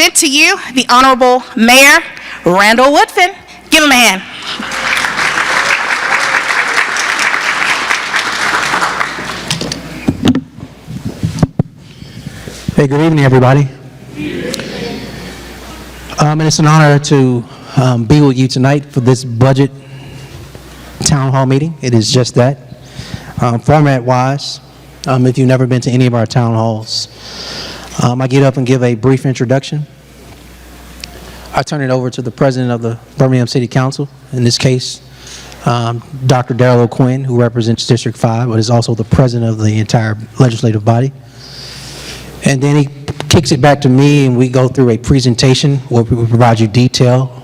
present to you the Honorable Mayor Randall Woodfin. Give him a hand. Hey, good evening, everybody. And it's an honor to be with you tonight for this budget town hall meeting. It is just that. Format-wise, if you've never been to any of our town halls, I get up and give a brief introduction. I turn it over to the president of the Birmingham City Council, in this case, Dr. Darrell O'Quinn, who represents District 5, but is also the president of the entire legislative body. And then he kicks it back to me, and we go through a presentation where we provide you detail.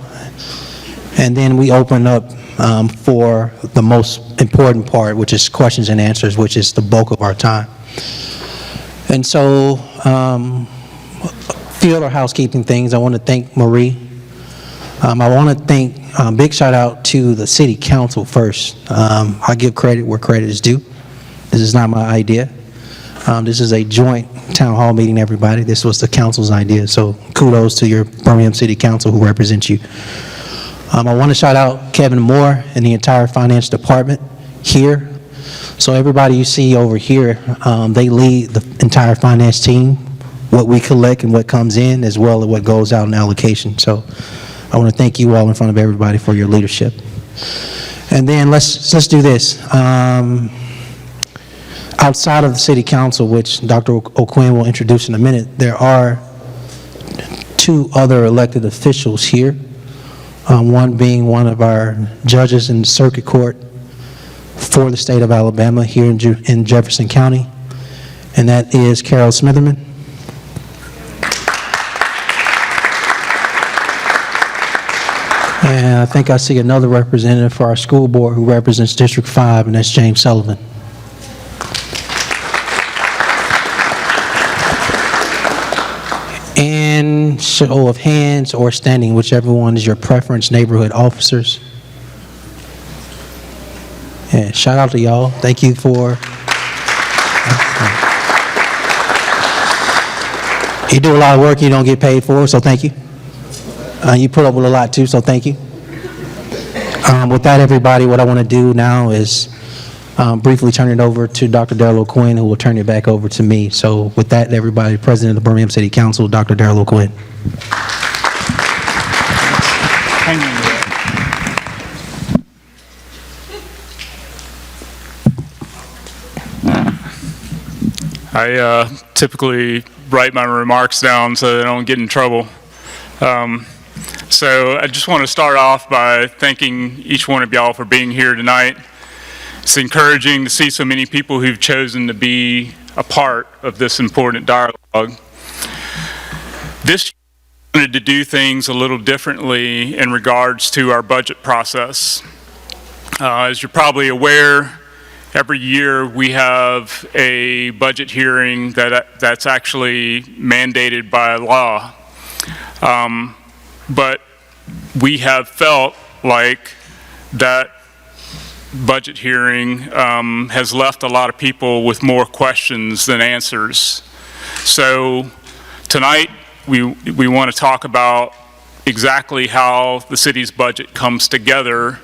And then we open up for the most important part, which is questions and answers, which is the bulk of our time. And so, a few other housekeeping things. I want to thank Marie. I want to thank, big shout out to the City Council first. I give credit where credit is due. This is not my idea. This is a joint town hall meeting, everybody. This was the council's idea, so kudos to your Birmingham City Council who represents you. I want to shout out Kevin Moore and the entire finance department here. So everybody you see over here, they lead the entire finance team, what we collect and what comes in, as well as what goes out in allocation. So I want to thank you all in front of everybody for your leadership. And then let's do this. Outside of the City Council, which Dr. O'Quinn will introduce in a minute, there are two other elected officials here, one being one of our judges in the circuit court for the state of Alabama here in Jefferson County, and that is Carol Smitherman. And I think I see another representative for our school board who represents District 5, and that's James Sullivan. And show of hands or standing, whichever one is your preference, neighborhood officers. Yeah, shout out to y'all. Thank you for. You do a lot of work you don't get paid for, so thank you. You put up with a lot too, so thank you. With that, everybody, what I want to do now is briefly turn it over to Dr. Darrell O'Quinn, who will turn it back over to me. So with that, everybody, President of the Birmingham City Council, Dr. Darrell O'Quinn. I typically write my remarks down so I don't get in trouble. So I just want to start off by thanking each one of y'all for being here tonight. It's encouraging to see so many people who've chosen to be a part of this important dialogue. This year, I wanted to do things a little differently in regards to our budget process. As you're probably aware, every year we have a budget hearing that's actually mandated by law. But we have felt like that budget hearing has left a lot of people with more questions than answers. So tonight we want to talk about exactly how the city's budget comes together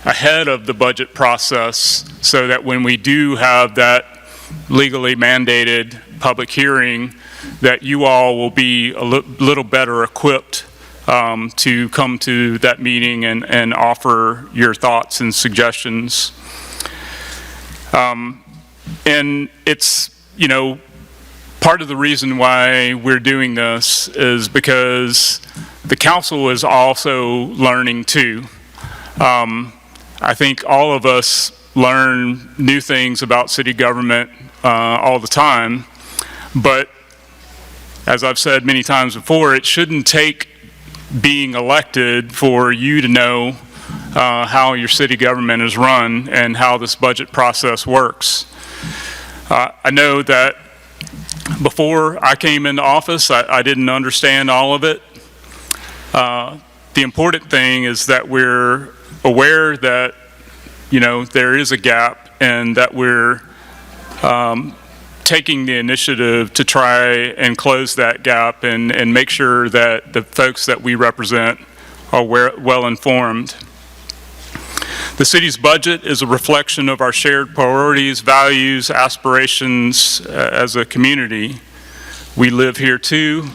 ahead of the budget process, so that when we do have that legally mandated public hearing, that you all will be a little better equipped to come to that meeting and offer your thoughts and suggestions. And it's, you know, part of the reason why we're doing this is because the council is also learning too. I think all of us learn new things about city government all the time, but as I've said many times before, it shouldn't take being elected for you to know how your city government is run and how this budget process works. I know that before I came into office, I didn't understand all of it. The important thing is that we're aware that, you know, there is a gap, and that we're taking the initiative to try and close that gap and make sure that the folks that we represent are well informed. The city's budget is a reflection of our shared priorities, values, aspirations as a community. We live here too.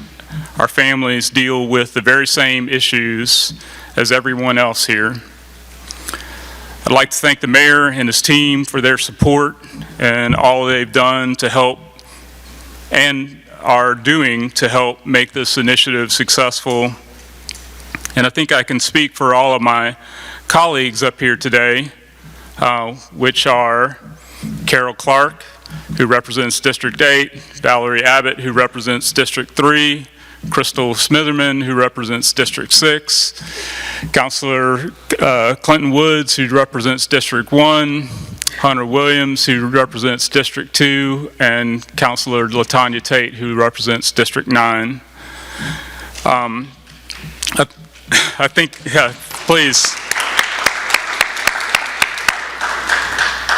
Our families deal with the very same issues as everyone else here. I'd like to thank the mayor and his team for their support and all they've done to help and are doing to help make this initiative successful. And I think I can speak for all of my colleagues up here today, which are Carol Clark, who represents District 8, Valerie Abbott, who represents District 3, Crystal Smitherman, who represents District 6, Councilor Clinton Woods, who represents District 1, Hunter Williams, who represents District 2, and Councilor LaTanya Tate, who represents District 9. I think, please.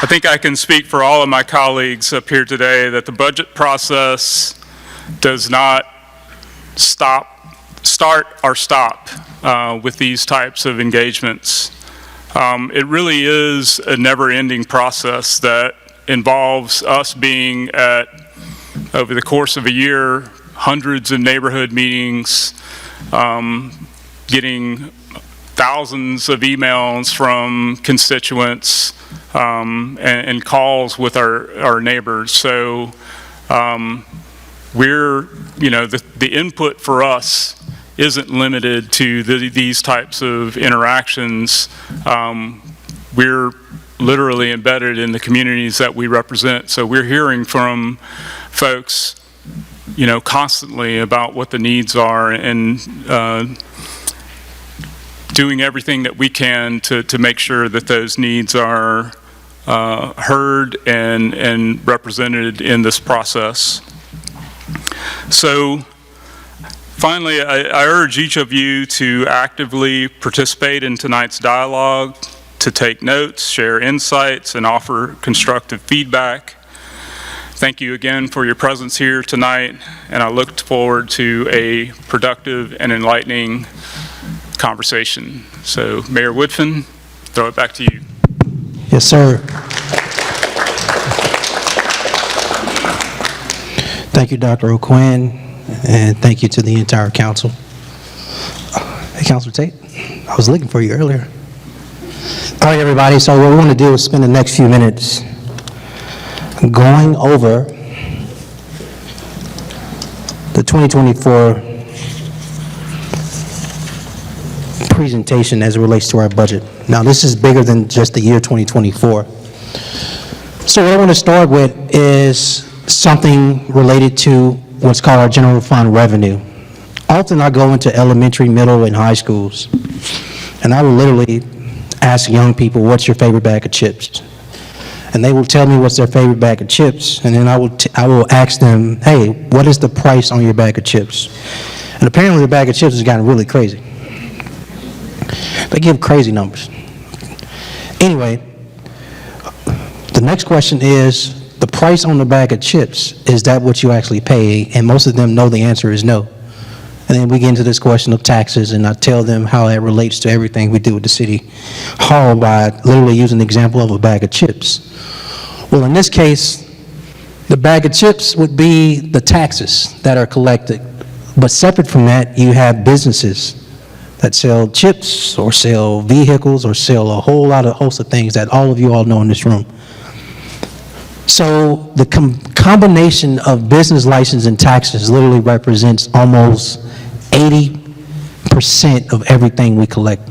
I think I can speak for all of my colleagues up here today that the budget process does not start or stop with these types of engagements. It really is a never-ending process that involves us being at, over the course of a year, hundreds of neighborhood meetings, getting thousands of emails from constituents, and calls with our neighbors. So we're, the input for us isn't limited to these types of interactions. We're literally embedded in the communities that we represent. So we're hearing from folks, constantly about what the needs are and doing everything that we can to make sure that those needs are heard and represented in this process. So finally, I urge each of you to actively participate in tonight's dialogue, to take notes, share insights, and offer constructive feedback. Thank you again for your presence here tonight, and I look forward to a productive and enlightening conversation. So, Mayor Woodfin, throw it back to you. Yes, sir. Thank you, Dr. O'Quinn, and thank you to the entire council. Hey, Councilor Tate, I was looking for you earlier. All right, everybody, so what we want to do is spend the next few minutes going over the 2024 presentation as it relates to our budget. Now, this is bigger than just the year 2024. So what I want to start with is something related to what's called our general fund revenue. Often I go into elementary, middle, and high schools, and I will literally ask young people, what's your favorite bag of chips? And they will tell me what's their favorite bag of chips, and then I will ask them, hey, what is the price on your bag of chips? And apparently the bag of chips has gotten really crazy. They give crazy numbers. Anyway, the next question is, the price on the bag of chips, is that what you actually pay? And most of them know the answer is no. And then we get into this question of taxes, and I tell them how that relates to everything we do at the city hall by literally using the example of a bag of chips. Well, in this case, the bag of chips would be the taxes that are collected. But separate from that, you have businesses that sell chips or sell vehicles or sell a whole host of things that all of you all know in this room. So the combination of business license and taxes literally represents almost 80% of everything we collect.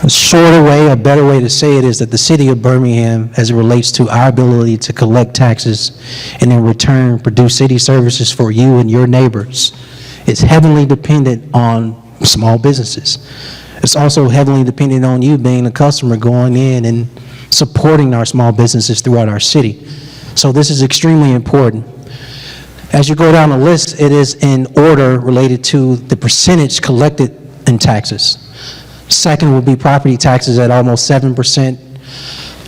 A shorter way, a better way to say it is that the city of Birmingham, as it relates to our ability to collect taxes and in return produce city services for you and your neighbors, is heavily dependent on small businesses. It's also heavily dependent on you being a customer going in and supporting our small businesses throughout our city. So this is extremely important. As you go down the list, it is in order related to the percentage collected in taxes. Second would be property taxes at almost 7%.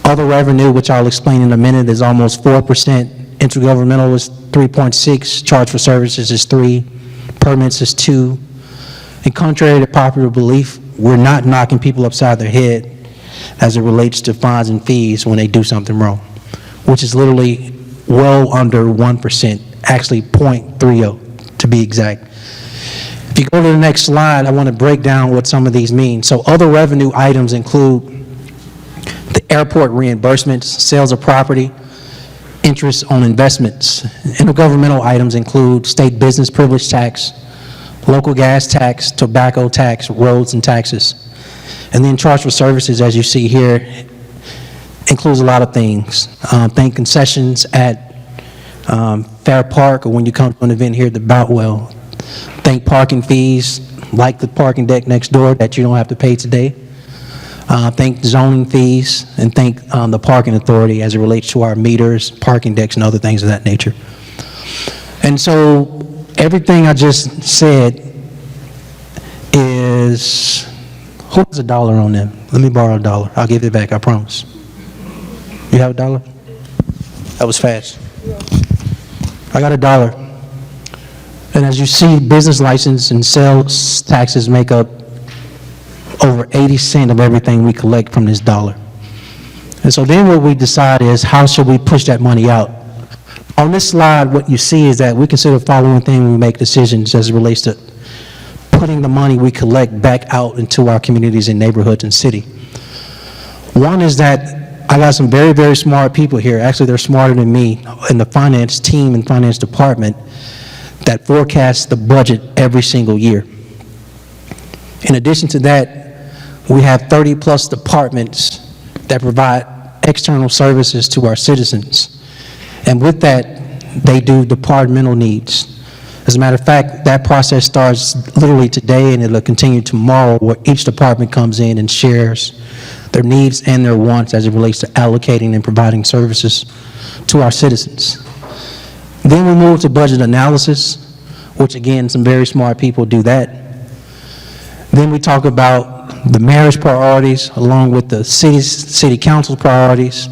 Other revenue, which I'll explain in a minute, is almost 4%. And Intergovernmental is 3.6, charge for services is 3, permits is 2. And contrary to popular belief, we're not knocking people upside their head as it relates to fines and fees when they do something wrong, which is literally well under 1%, actually 0.30 to be exact. If you go to the next slide, I want to break down what some of these mean. So other revenue items include the airport reimbursements, sales of property, interest on investments. Intergovernmental items include state business privilege tax, local gas tax, tobacco tax, roads and taxes. And then charge for services, as you see here, includes a lot of things. Think concessions at Fair Park, or when you come to an event here at the Boutwell. Think parking fees, like the parking deck next door that you don't have to pay today. Think zoning fees, and think the parking authority as it relates to our meters, parking decks, and other things of that nature. And so everything I just said is, who has $1 on them? Let me borrow $1. I'll give it back, I promise. You have $1? That was fast. I got $1. And as you see, business license and sales taxes make up over 80 cents of everything we collect from this $1. And so then what we decide is, how should we push that money out? On this slide, what you see is that we consider the following thing when we make decisions as it relates to putting the money we collect back out into our communities and neighborhoods and city. One is that I got some very, very smart people here. Actually, they're smarter than me in the finance team and finance department that forecasts the budget every single year. In addition to that, we have 30-plus departments that provide external services to our citizens. And with that, they do departmental needs. As a matter of fact, that process starts literally today, and it'll continue tomorrow, where each department comes in and shares their needs and their wants as it relates to allocating and providing services to our citizens. Then we move to budget analysis, which again, some very smart people do that. Then we talk about the mayor's priorities along with the city council's priorities.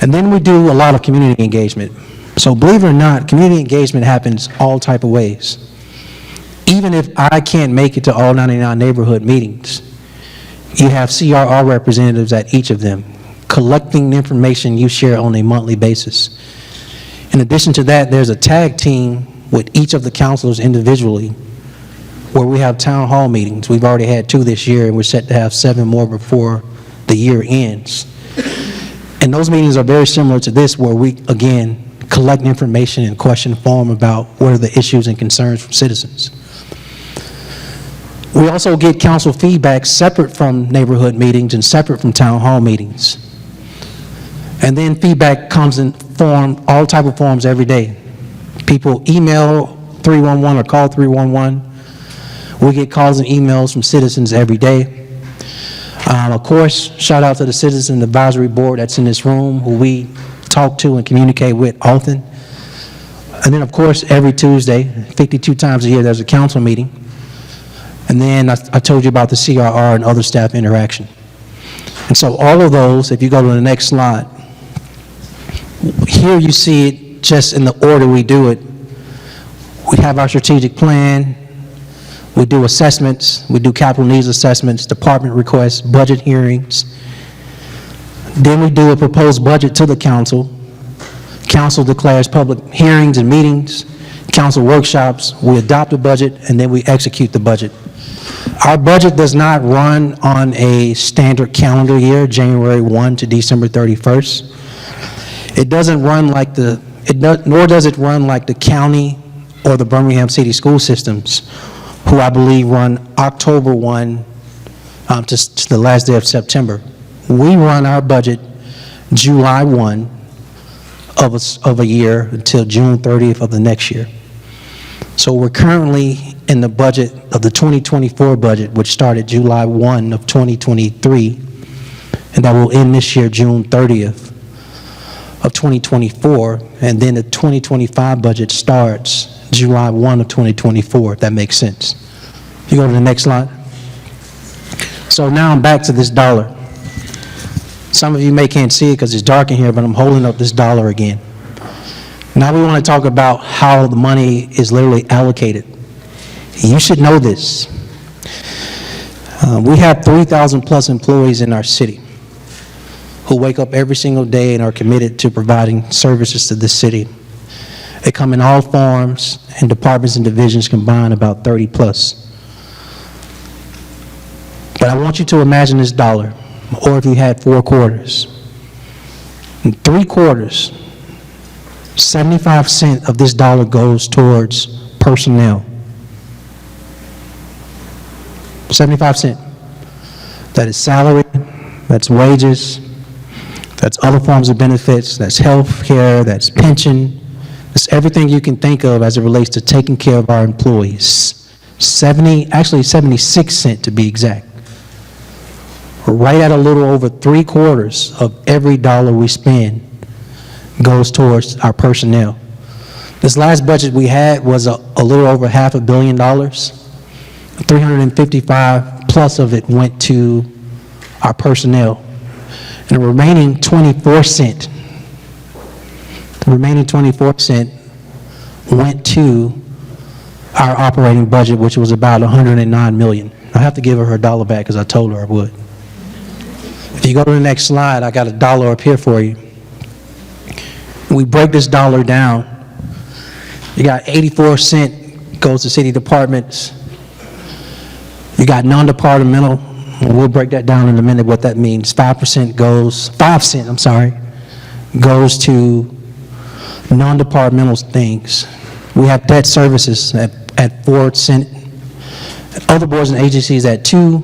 And then we do a lot of community engagement. So believe it or not, community engagement happens all type of ways. Even if I can't make it to all 99 neighborhood meetings, you have CRR representatives at each of them, collecting the information you share on a monthly basis. In addition to that, there's a tag team with each of the councilors individually, where we have town hall meetings. We've already had 2 this year, and we're set to have 7 more before the year ends. And those meetings are very similar to this, where we, again, collect information in question form about what are the issues and concerns from citizens. We also get council feedback separate from neighborhood meetings and separate from town hall meetings. And then feedback comes in all type of forms every day. People email 311 or call 311. We get calls and emails from citizens every day. Of course, shout out to the Citizen Advisory Board that's in this room, who we talk to and communicate with often. And then, of course, every Tuesday, 52 times a year, there's a council meeting. And then I told you about the CRR and other staff interaction. And so all of those, if you go to the next slide, here you see it just in the order we do it. We have our strategic plan, we do assessments, we do capital needs assessments, department requests, budget hearings. Then we do a proposed budget to the council. Council declares public hearings and meetings, council workshops, we adopt a budget, and then we execute the budget. Our budget does not run on a standard calendar year, January 1 to December 31st. It doesn't run like nor does it run like the county or the Birmingham City school systems, who I believe run October 1 to the last day of September. We run our budget July 1 of a year until June 30th of the next year. So we're currently in the budget of the 2024 budget, which started July 1 of 2023, and that will end this year, June 30th of 2024, and then the 2025 budget starts July 1 of 2024, if that makes sense. You go to the next slide. So now I'm back to this $1. Some of you can't see it because it's dark in here, but I'm holding up this $1 again. Now we want to talk about how the money is literally allocated. You should know this. We have 3,000 plus employees in our city who wake up every single day and are committed to providing services to this city. They come in all forms, and departments and divisions combined about 30 plus. But I want you to imagine this dollar, or if you had 4 quarters. In 3 quarters, 75 cents of this dollar goes towards personnel. 75 cents. That is salary, that's wages, that's other forms of benefits, that's health care, that's pension, that's everything you can think of as it relates to taking care of our employees. 76 cents to be exact. Right at a little over 3 quarters of every dollar we spend goes towards our personnel. This last budget we had was a little over $500 million. 355 plus of it went to our personnel. And the remaining 24 cents went to our operating budget, which was about $109 million. I have to give her $1 back because I told her I would. If you go to the next slide, I got $1 up here for you. We break this dollar down. You got 84 cents goes to city departments. You got non-departmental. We'll break that down in a minute what that means. 5 cents goes to non-departmental things. We have debt services at 4 cents. Other boards and agencies at 2,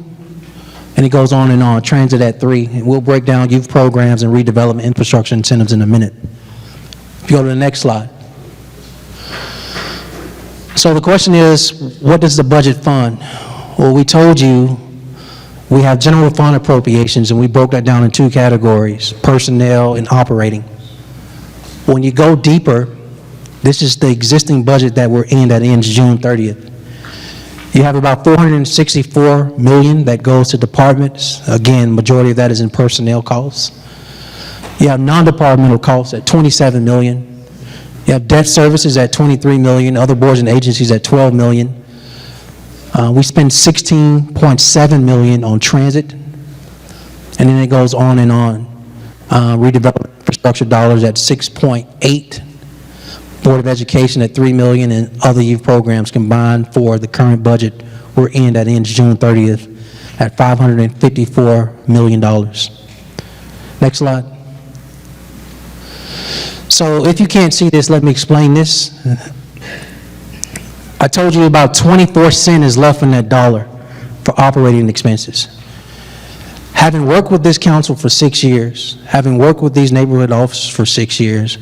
and it goes on and on. Transit at 3. And we'll break down youth programs and redevelopment infrastructure incentives in a minute. If you go to the next slide. So the question is, what does the budget fund? Well, we told you we have general fund appropriations, and we broke that down in 2 categories, personnel and operating. When you go deeper, this is the existing budget that we're in that ends June 30th. You have about $464 million that goes to departments. Again, majority of that is in personnel costs. You have non-departmental costs at $27 million. You have debt services at $23 million, other boards and agencies at $12 million. We spend $16.7 million on transit, and then it goes on and on. Redevelopment infrastructure dollars at 6.8, Board of Education at $3 million, and other youth programs combined for the current budget we're in that ends June 30th at $554 million. Next slide. So if you can't see this, let me explain this. I told you about 24 cents is left in that dollar for operating expenses. Having worked with this council for 6 years, having worked with these neighborhood officers for 6 years,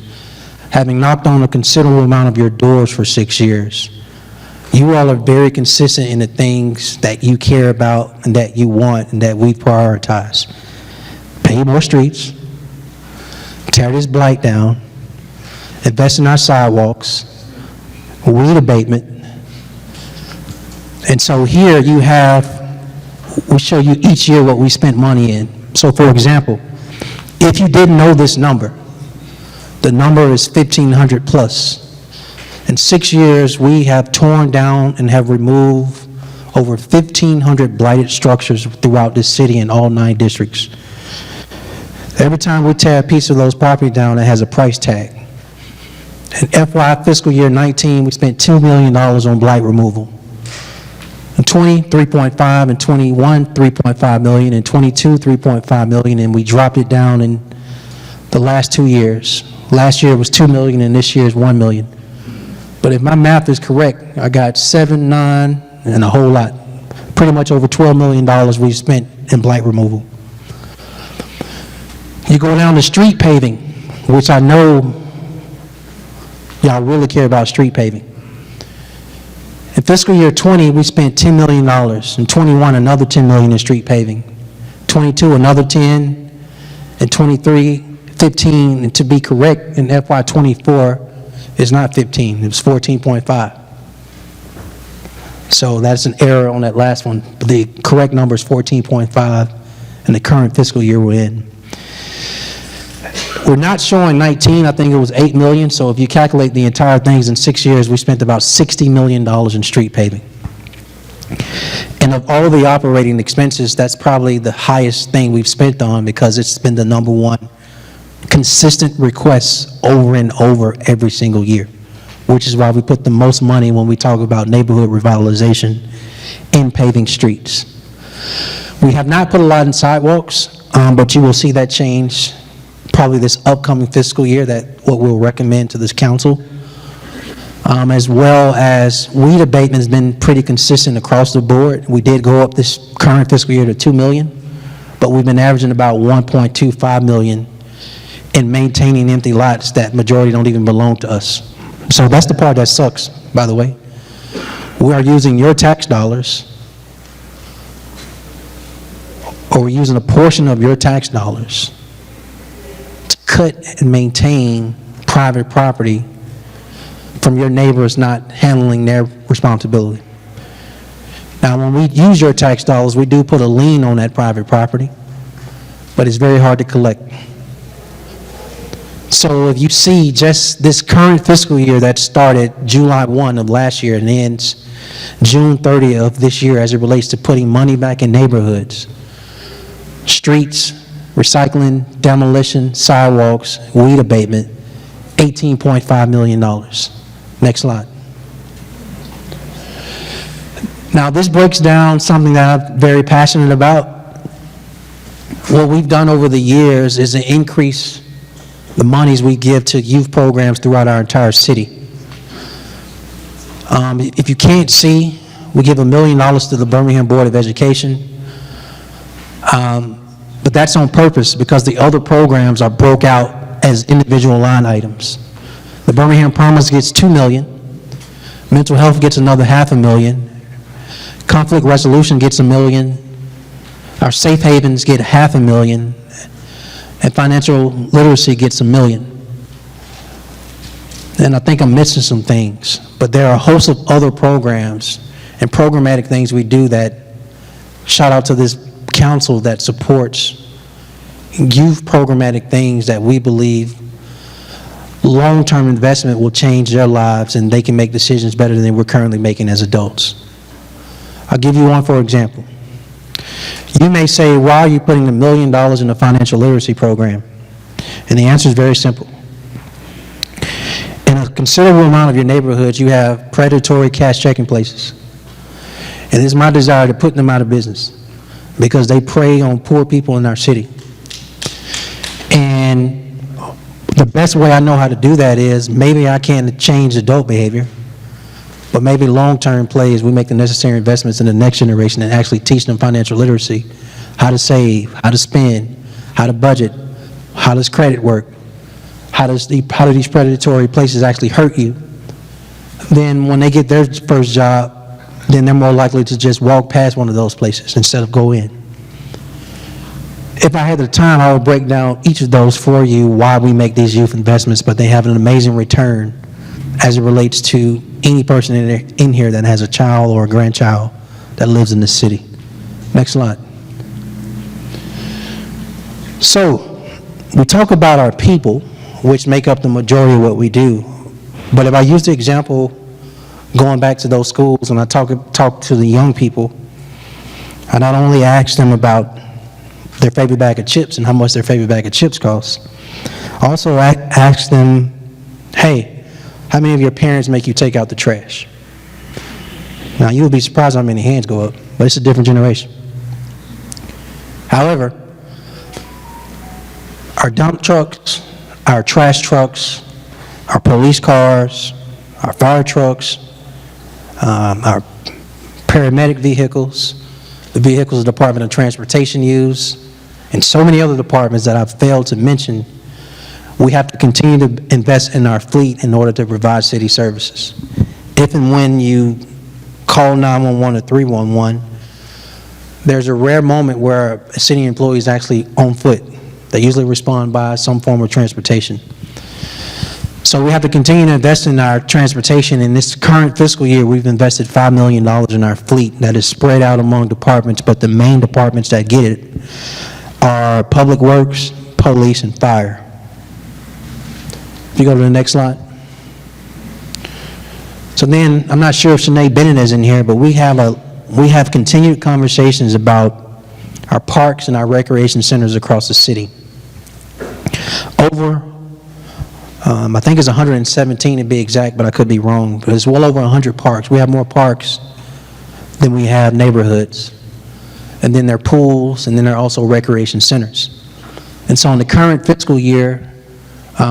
having knocked on a considerable amount of your doors for 6 years, you all are very consistent in the things that you care about and that you want and that we prioritize. Pave more streets, tear this blight down, invest in our sidewalks, weed abatement. And so here you have, we show you each year what we spent money in. So for example, if you didn't know this number, the number is 1,500 plus. In 6 years, we have torn down and have removed over 1,500 blighted structures throughout this city in all 9 districts. Every time we tear a piece of those property down, it has a price tag. In FY fiscal year 19, we spent $2 million on blight removal. In 20, 3.5, in 21, 3.5 million, in 22, 3.5 million, and we dropped it down in the last 2 years. Last year was 2 million, and this year is 1 million. But if my math is correct, I got 7, 9, and a whole lot. Pretty much over $12 million we spent in blight removal. You go down to street paving, which I know y'all really care about street paving. In fiscal year 20, we spent $10 million. In 21, another $10 million in street paving. 22, another 10. And 23, 15. And to be correct, in FY 24, it's not 15. It was 14.5. So that's an error on that last one. But the correct number is 14.5 in the current fiscal year we're in. We're not showing 19, I think it was 8 million, so if you calculate the entire things in 6 years, we spent about $60 million in street paving. And of all the operating expenses, that's probably the highest thing we've spent on because it's been the number one consistent request over and over every single year, which is why we put the most money when we talk about neighborhood revitalization in paving streets. We have not put a lot in sidewalks, but you will see that change probably this upcoming fiscal year, that what we'll recommend to this council. As well as weed abatement has been pretty consistent across the board. We did go up this current fiscal year to 2 million, but we've been averaging about 1.25 million in maintaining empty lots that majority don't even belong to us. So that's the part that sucks, by the way. We are using your tax dollars, or we're using a portion of your tax dollars to cut and maintain private property from your neighbors not handling their responsibility. Now, when we use your tax dollars, we do put a lien on that private property, but it's very hard to collect. So if you see just this current fiscal year that started July 1 of last year and ends June 30 of this year as it relates to putting money back in neighborhoods, streets, recycling, demolition, sidewalks, weed abatement, $18.5 million. Next slide. Now, this breaks down something that I'm very passionate about. What we've done over the years is to increase the monies we give to youth programs throughout our entire city. If you can't see, we give $1 million to the Birmingham Board of Education. But that's on purpose because the other programs are broke out as individual line items. The Birmingham Promise gets $2 million. Mental health gets another $500,000. Conflict resolution gets $1 million. Our safe havens get $500,000. And financial literacy gets $1 million. And I think I'm missing some things, but there are a host of other programs and programmatic things we do that, shout out to this council that supports youth programmatic things that we believe long-term investment will change their lives and they can make decisions better than we're currently making as adults. I'll give you one for example. You may say, why are you putting $1 million in a financial literacy program? And the answer is very simple. In a considerable amount of your neighborhoods, you have predatory cash checking places. And it's my desire to put them out of business because they prey on poor people in our city. And the best way I know how to do that is maybe I can't change adult behavior, but maybe long-term play is we make the necessary investments in the next generation and actually teach them financial literacy, how to save, how to spend, how to budget, how does credit work, how do these predatory places actually hurt you. Then when they get their first job, then they're more likely to just walk past one of those places instead of go in. If I had the time, I would break down each of those for you, why we make these youth investments, but they have an amazing return as it relates to any person in here that has a child or a grandchild that lives in this city. Next slide. So, we talk about our people, which make up the majority of what we do, but if I use the example going back to those schools and I talk to the young people, I not only ask them about their favorite bag of chips and how much their favorite bag of chips costs. Also ask them, hey, how many of your parents make you take out the trash? Now, you would be surprised how many hands go up, but it's a different generation. However, our dump trucks, our trash trucks, our police cars, our fire trucks, our paramedic vehicles, the vehicles the Department of Transportation use, and so many other departments that I've failed to mention, we have to continue to invest in our fleet in order to provide city services. If and when you call 911 or 311, there's a rare moment where a city employee is actually on foot. They usually respond by some form of transportation. So we have to continue to invest in our transportation. In this current fiscal year, we've invested $5 million in our fleet that is spread out among departments, but the main departments that get it are Public Works, Police, and Fire. If you go to the next slide. So then, I'm not sure if Sinead Bennett is in here, but we have continued conversations about our parks and our recreation centers across the city. Over, I think it's 117 to be exact, but I could be wrong, but it's well over 100 parks. We have more parks than we have neighborhoods. And then there are pools, and then there are also recreation centers. And so in the current fiscal year,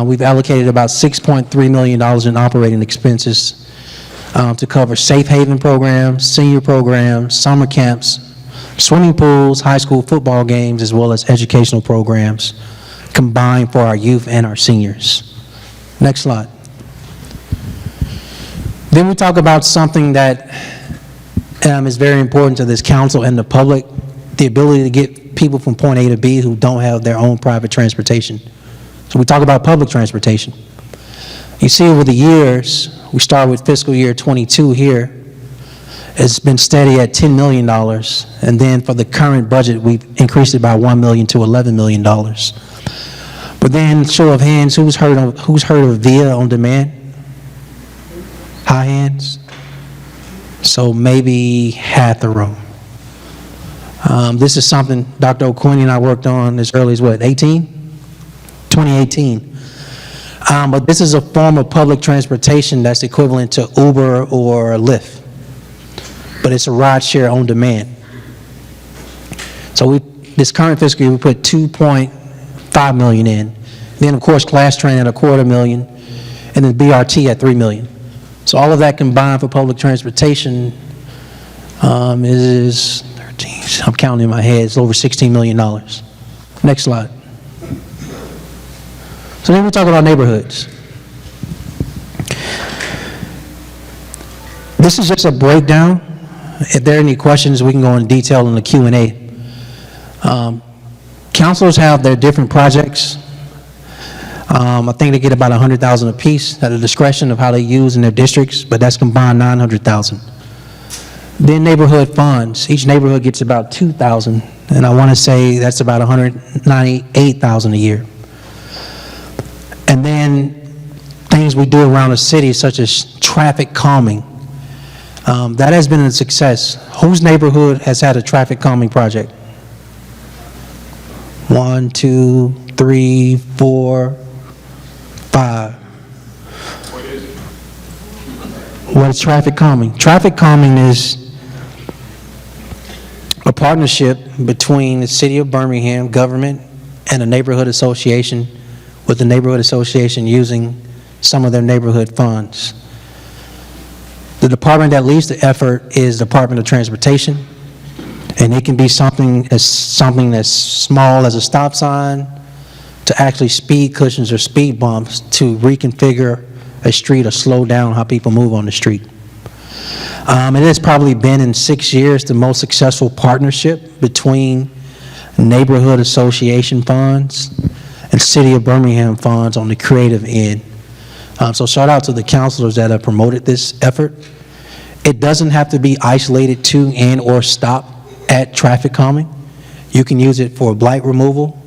we've allocated about $6.3 million in operating expenses to cover safe haven programs, senior programs, summer camps, swimming pools, high school football games, as well as educational programs combined for our youth and our seniors. Next slide. Then we talk about something that is very important to this council and the public, the ability to get people from point A to B who don't have their own private transportation. So we talk about public transportation. You see over the years, we start with fiscal year 22 here, it's been steady at $10 million, and then for the current budget, we've increased it by $1 million to $11 million. But then, show of hands, who's heard of Via on Demand? High hands? So maybe half the room. This is something Dr. O'Quinn and I worked on as early as what, 2018. But this is a form of public transportation that's equivalent to Uber or Lyft. But it's a ride share on demand. So this current fiscal year, we put $2.5 million in. Then, of course, Class Train at $250,000, and then BRT at $3 million. So all of that combined for public transportation is 13, I'm counting in my head, it's over $16 million. Next slide. So then we talk about neighborhoods. This is just a breakdown. If there are any questions, we can go in detail in the Q&A. Councilors have their different projects. I think they get about $100,000 apiece at the discretion of how they use in their districts, but that's combined $900,000. Then neighborhood funds. Each neighborhood gets about $2,000, and I want to say that's about $198,000 a year. And then things we do around the city, such as traffic calming. That has been a success. Whose neighborhood has had a traffic calming project? 1, 2, 3, 4, 5. What is traffic calming? Traffic calming is a partnership between the City of Birmingham government and a neighborhood association, with the neighborhood association using some of their neighborhood funds. The department that leads the effort is the Department of Transportation, and it can be something as small as a stop sign to actually speed cushions or speed bumps to reconfigure a street or slow down how people move on the street. It has probably been in 6 years the most successful partnership between neighborhood association funds and City of Birmingham funds on the creative end. So shout out to the councilors that have promoted this effort. It doesn't have to be isolated to and or stop at traffic calming. You can use it for blight removal.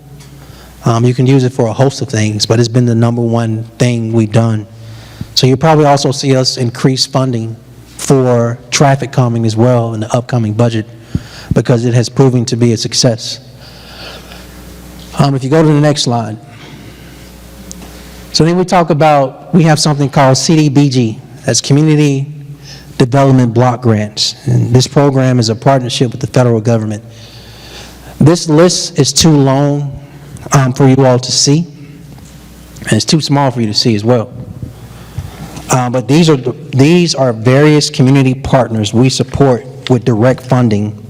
You can use it for a host of things, but it's been the #1 thing we've done. So you'll probably also see us increase funding for traffic calming as well in the upcoming budget, because it has proven to be a success. If you go to the next slide. So then we talk about, we have something called CDBG, that's Community Development Block Grants. And this program is a partnership with the federal government. This list is too long for you all to see, and it's too small for you to see as well. But these are various community partners we support with direct funding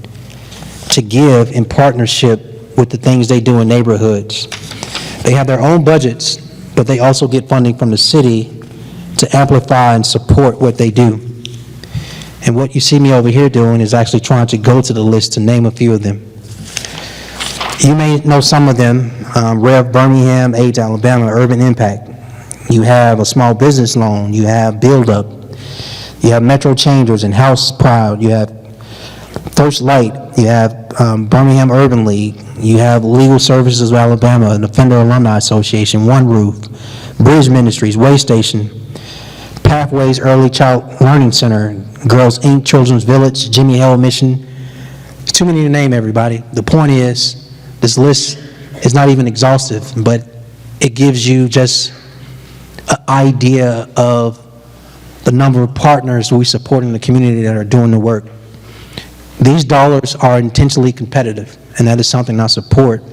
to give in partnership with the things they do in neighborhoods. They have their own budgets, but they also get funding from the city to amplify and support what they do. And what you see me over here doing is actually trying to go to the list to name a few of them. You may know some of them: Rev Birmingham, AIDS Alabama, Urban Impact. You have a small business loan. You have Build Up. You have Metro Changers and House Proud. You have First Light. You have Birmingham Urban League. You have Legal Services of Alabama, and the Fender Alumni Association, One Roof, Bridge Ministries, Way Station, Pathways Early Child Learning Center, Girls Inc., Children's Village, Jimmy Hill Mission. It's too many to name, everybody. The point is, this list is not even exhaustive, but it gives you just an idea of the number of partners we support in the community that are doing the work. These dollars are intentionally competitive, and that is something I support.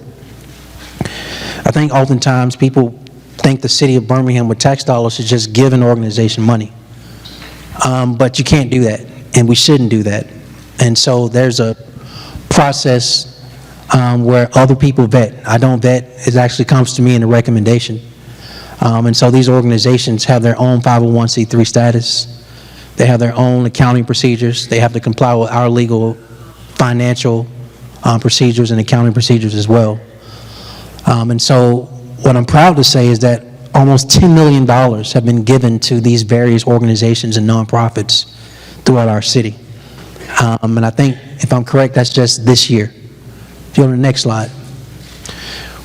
I think oftentimes people think the city of Birmingham with tax dollars should just give an organization money. But you can't do that, and we shouldn't do that. And so there's a process where other people vet. I don't vet. It actually comes to me in a recommendation. And so these organizations have their own 501c3 status. They have their own accounting procedures. They have to comply with our legal, financial procedures and accounting procedures as well. And so what I'm proud to say is that almost $10 million have been given to these various organizations and nonprofits throughout our city. And I think, if I'm correct, that's just this year. If you go to the next slide.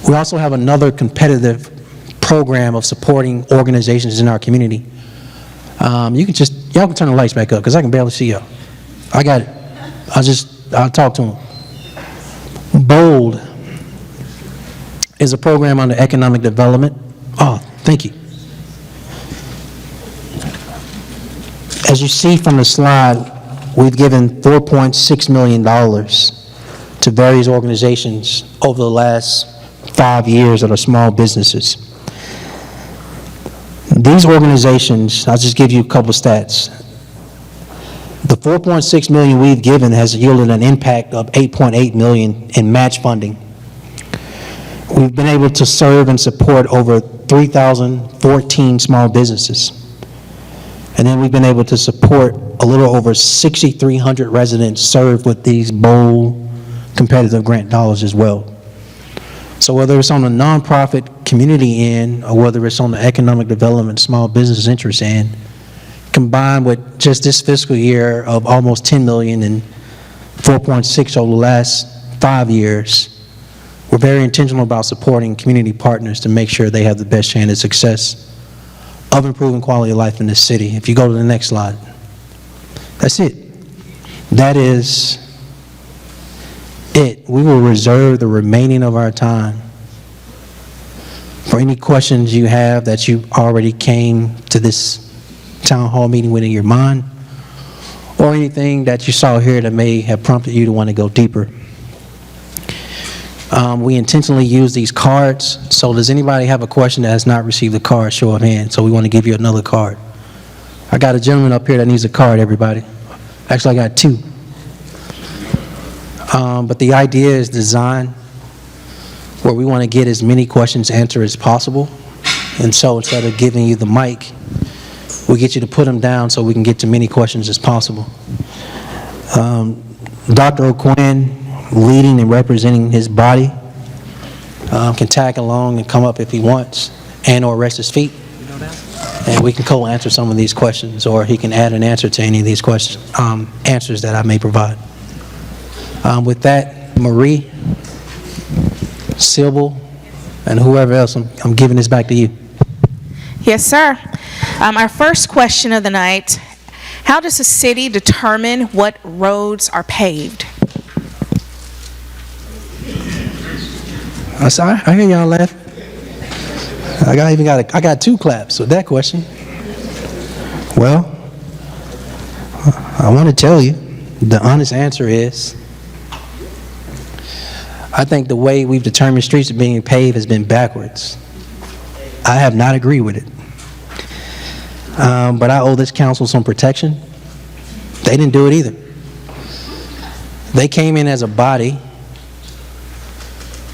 We also have another competitive program of supporting organizations in our community. You can just, y'all can turn the lights back up because I can barely see y'all. I got it. I'll talk to them. BOLD is a program under economic development. Oh, thank you. As you see from the slide, we've given $4.6 million to various organizations over the last 5 years that are small businesses. These organizations, I'll just give you a couple of stats. The $4.6 million we've given has yielded an impact of $8.8 million in match funding. We've been able to serve and support over 3,014 small businesses. And then we've been able to support a little over 6,300 residents served with these BOLD competitive grant dollars as well. So whether it's on the nonprofit community end or whether it's on the economic development small business interest end, combined with just this fiscal year of almost $10 million and 4.6 over the last 5 years, we're very intentional about supporting community partners to make sure they have the best chance of success of improving quality of life in this city. If you go to the next slide. That's it. That is it. We will reserve the remaining of our time for any questions you have that you already came to this town hall meeting with in your mind, or anything that you saw here that may have prompted you to want to go deeper. We intentionally use these cards, so does anybody have a question that has not received a card? Show of hands. So we want to give you another card. I got a gentleman up here that needs a card, everybody. Actually, I got two. But the idea is designed where we want to get as many questions answered as possible. And so instead of giving you the mic, we get you to put them down so we can get to many questions as possible. Dr. O'Quinn, leading and representing his body, can tag along and come up if he wants, and or rest his feet. And we can co-answer some of these questions, or he can add an answer to any of these questions, answers that I may provide. With that, Marie, Sybil, and whoever else, I'm giving this back to you. Yes, sir. Our first question of the night: how does the city determine what roads are paved? I hear y'all laughing. I got two claps with that question. Well, I want to tell you, the honest answer is, I think the way we've determined streets are being paved has been backwards. I have not agreed with it. But I owe this council some protection. They didn't do it either. They came in as a body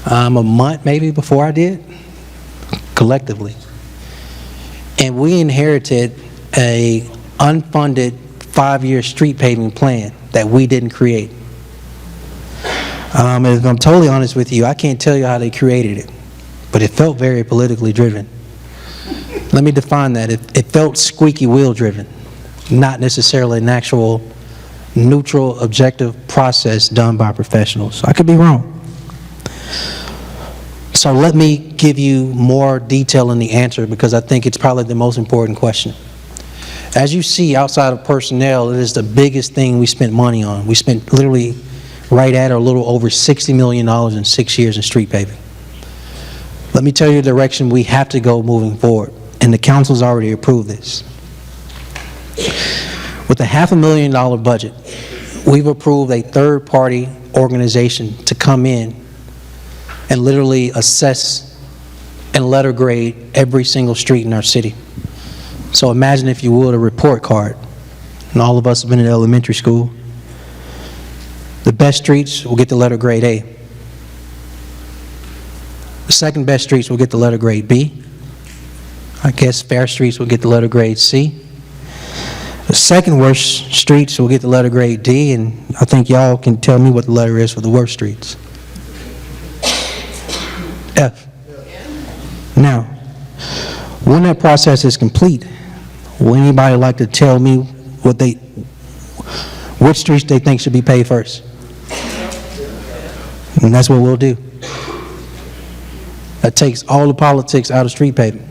a month maybe before I did, collectively. And we inherited a unfunded 5-year street paving plan that we didn't create. If I'm totally honest with you, I can't tell you how they created it, but it felt very politically driven. Let me define that. It felt squeaky wheel driven, not necessarily an actual neutral, objective process done by professionals. I could be wrong. So So let me give you more detail in the answer because I think it's probably the most important question. As you see, outside of personnel, it is the biggest thing we spent money on. We spent literally right at or a little over $60 million in 6 years in street paving. Let me tell you the direction we have to go moving forward, and the council's already approved this. With a $500,000 budget, we've approved a third-party organization to come in and literally assess and letter grade every single street in our city. So imagine, if you would, a report card. And all of us have been in elementary school. The best streets will get the letter grade A. The second best streets will get the letter grade B. I guess fair streets will get the letter grade C. The second worst streets will get the letter grade D, and I think y'all can tell me what the letter is for the worst streets. F. Now, when that process is complete, would anybody like to tell me which streets they think should be paid first? And that's what we'll do. That takes all the politics out of street paving.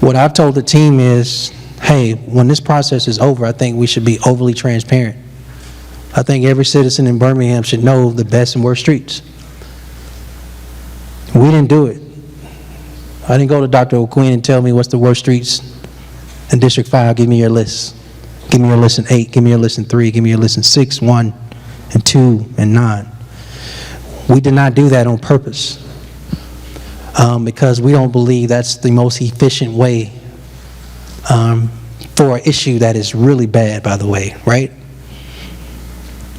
What I've told the team is, hey, when this process is over, I think we should be overly transparent. I think every citizen in Birmingham should know the best and worst streets. We didn't do it. I didn't go to Dr. O'Quinn and tell me what's the worst streets in District 5. Give me your list. Give me your list in 8. Give me your list in 3. Give me your list in 6, 1, and 2, and 9. We did not do that on purpose because we don't believe that's the most efficient way for an issue that is really bad, by the way, right?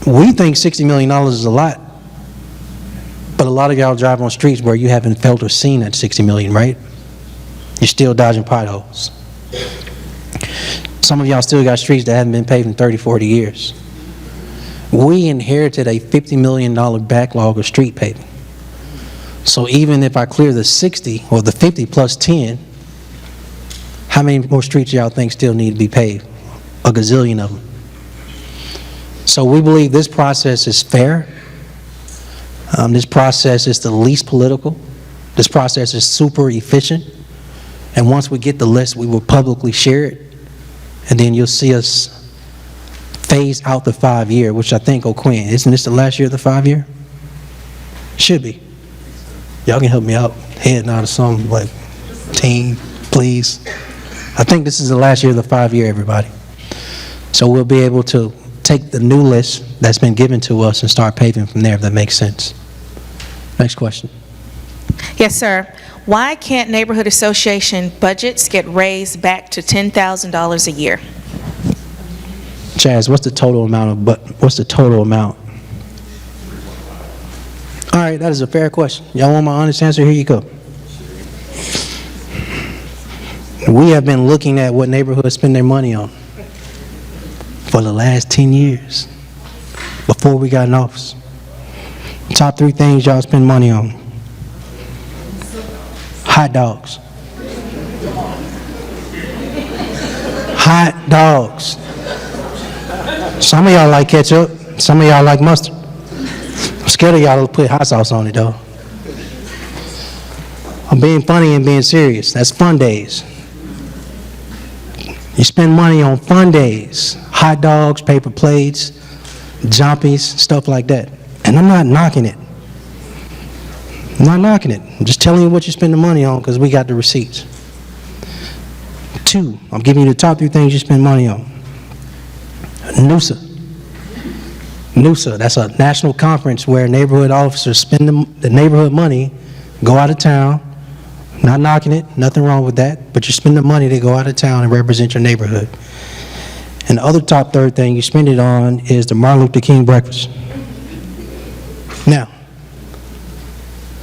We think $60 million is a lot, but a lot of y'all drive on streets where you haven't felt or seen that $60 million, right? You're still dodging potholes. Some of y'all still got streets that haven't been paved in 30, 40 years. We inherited a $50 million backlog of street paving. So even if I clear the 60 or the 50 plus 10, how many more streets y'all think still need to be paved? A gazillion of them. So we believe this process is fair. This process is the least political. This process is super efficient. And once we get the list, we will publicly share it. And then you'll see us phase out the 5-year, which I think, O'Quinn, isn't this the last year of the 5-year? Should be. Y'all can help me out. Head nod or something, like, team, please. I think this is the last year of the 5-year, everybody. So we'll be able to take the new list that's been given to us and start paving from there, if that makes sense. Next question. Yes, sir. Why can't neighborhood association budgets get raised back to $10,000 a year? Chaz, what's the total amount? All right, that is a fair question. Y'all want my honest answer? Here you go. We have been looking at what neighborhoods spend their money on for the last 10 years before we got in office. Top 3 things y'all spend money on. Hot dogs. Hot dogs. Some of y'all like ketchup. Some of y'all like mustard. I'm scared of y'all to put hot sauce on it, though. I'm being funny and being serious. That's fun days. You spend money on fun days. Hot dogs, paper plates, jumpies, stuff like that. And I'm not knocking it. I'm not knocking it. I'm just telling you what you spend the money on because we got the receipts. 2, I'm giving you the top 3 things you spend money on. NUSA. NUSA, that's a national conference where neighborhood officers spend the neighborhood money, go out of town. Not knocking it, nothing wrong with that, but you spend the money to go out of town and represent your neighborhood. And the other top 3rd thing you spend it on is the Martin Luther King breakfast. Now,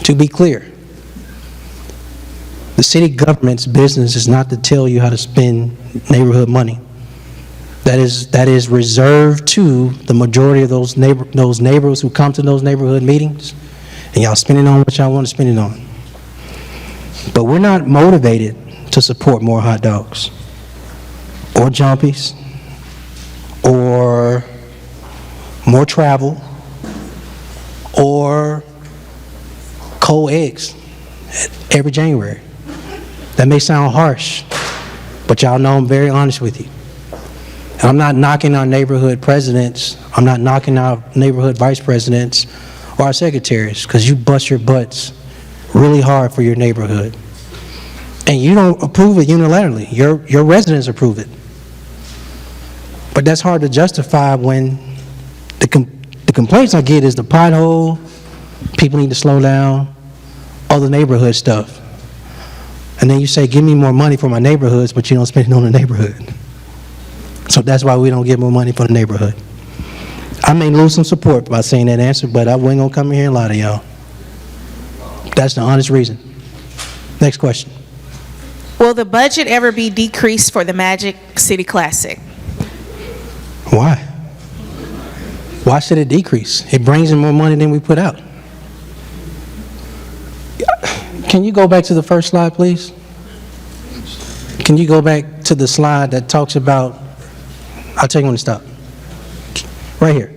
to be clear, the city government's business is not to tell you how to spend neighborhood money. That is reserved to the majority of those neighbors who come to those neighborhood meetings, and y'all spend it on what y'all want to spend it on. But we're not motivated to support more hot dogs or jumpies or more travel or cold eggs every January. That may sound harsh, but y'all know I'm very honest with you. And I'm not knocking our neighborhood presidents, I'm not knocking our neighborhood vice presidents or our secretaries, because you bust your butts really hard for your neighborhood. And you don't approve it unilaterally. Your residents approve it. But that's hard to justify when the complaints I get is the pothole, people need to slow down, all the neighborhood stuff. And then you say, give me more money for my neighborhoods, but you don't spend it on the neighborhood. So that's why we don't get more money for the neighborhood. I may lose some support by saying that answer, but I wasn't gonna come in here and lie to y'all. That's the honest reason. Next question. Will the budget ever be decreased for the Magic City Classic? Why? Why should it decrease? It brings in more money than we put out. Can you go back to the first slide, please? Can you go back to the slide that talks about, I'll tell you when to stop. Right here.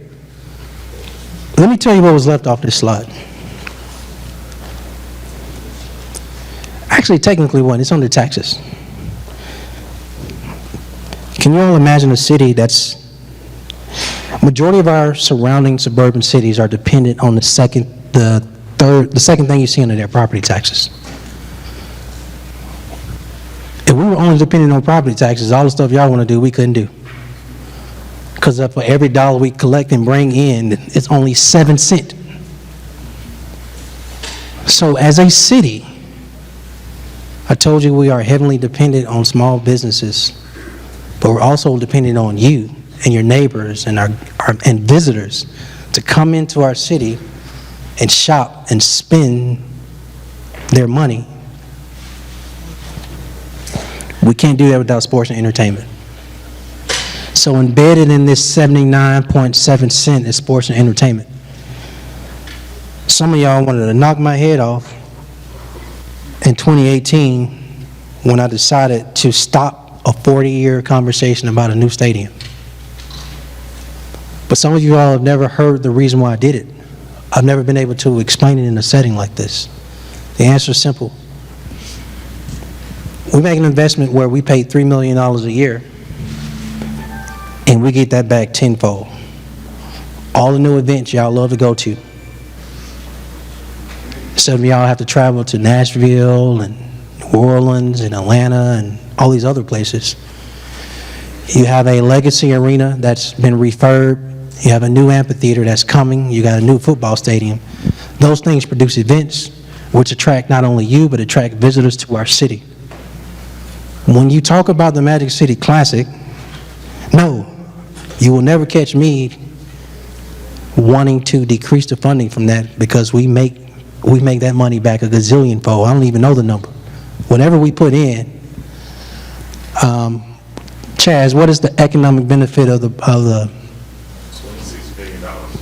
Let me tell you what was left off this slide. Actually, technically one, it's under taxes. Can you all imagine a city that's, majority of our surrounding suburban cities are dependent on the second thing you see under their property taxes. If we were only dependent on property taxes, all the stuff y'all want to do, we couldn't do. Because for every dollar we collect and bring in, it's only 7 cents. So as a city, I told you we are heavily dependent on small businesses, but we're also dependent on you and your neighbors and our visitors to come into our city and shop and spend their money. We can't do that without sports and entertainment. So embedded in this 79.7 cents is sports and entertainment. Some of y'all wanted to knock my head off in 2018 when I decided to stop a 40-year conversation about a new stadium. But some of you all have never heard the reason why I did it. I've never been able to explain it in a setting like this. The answer is simple. We make an investment where we pay $3 million a year, and we get that back tenfold. All the new events y'all love to go to. Some of y'all have to travel to Nashville and New Orleans and Atlanta and all these other places. You have a legacy arena that's been refurbed. You have a new amphitheater that's coming. You got a new football stadium. Those things produce events which attract not only you, but attract visitors to our city. When you talk about the Magic City Classic, no, you will never catch me wanting to decrease the funding from that, because we make that money back a gazillion-fold. I don't even know the number. Whatever we put in, Chaz, what is the economic benefit of the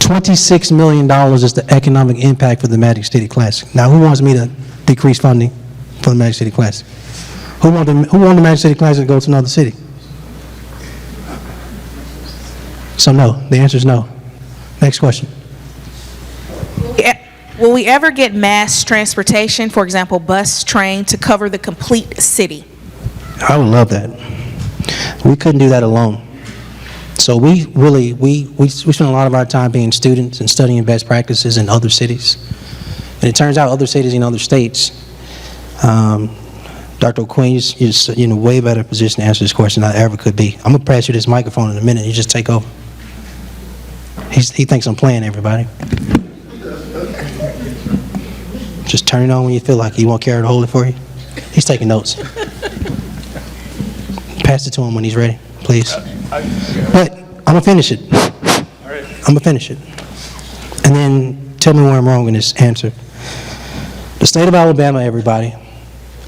$26 million is the economic impact for the Magic City Classic. Now, who wants me to decrease funding for the Magic City Classic? Who want the Magic City Classic to go to another city? So no, the answer is no. Next question. Will we ever get mass transportation, for example, bus, train, to cover the complete city? I would love that. We couldn't do that alone. So we spend a lot of our time being students and studying best practices in other cities. And it turns out other cities in other states, Dr. O'Quinn, you're in a way better position to answer this question than I ever could be. I'm gonna pass you this microphone in a minute. You just take over. He thinks I'm playing, everybody. Just turn it on when you feel like it. You want Kara to hold it for you? He's taking notes. Pass it to him when he's ready, please. But I'm gonna finish it. I'm gonna finish it. And then tell me where I'm wrong in this answer. The state of Alabama, everybody,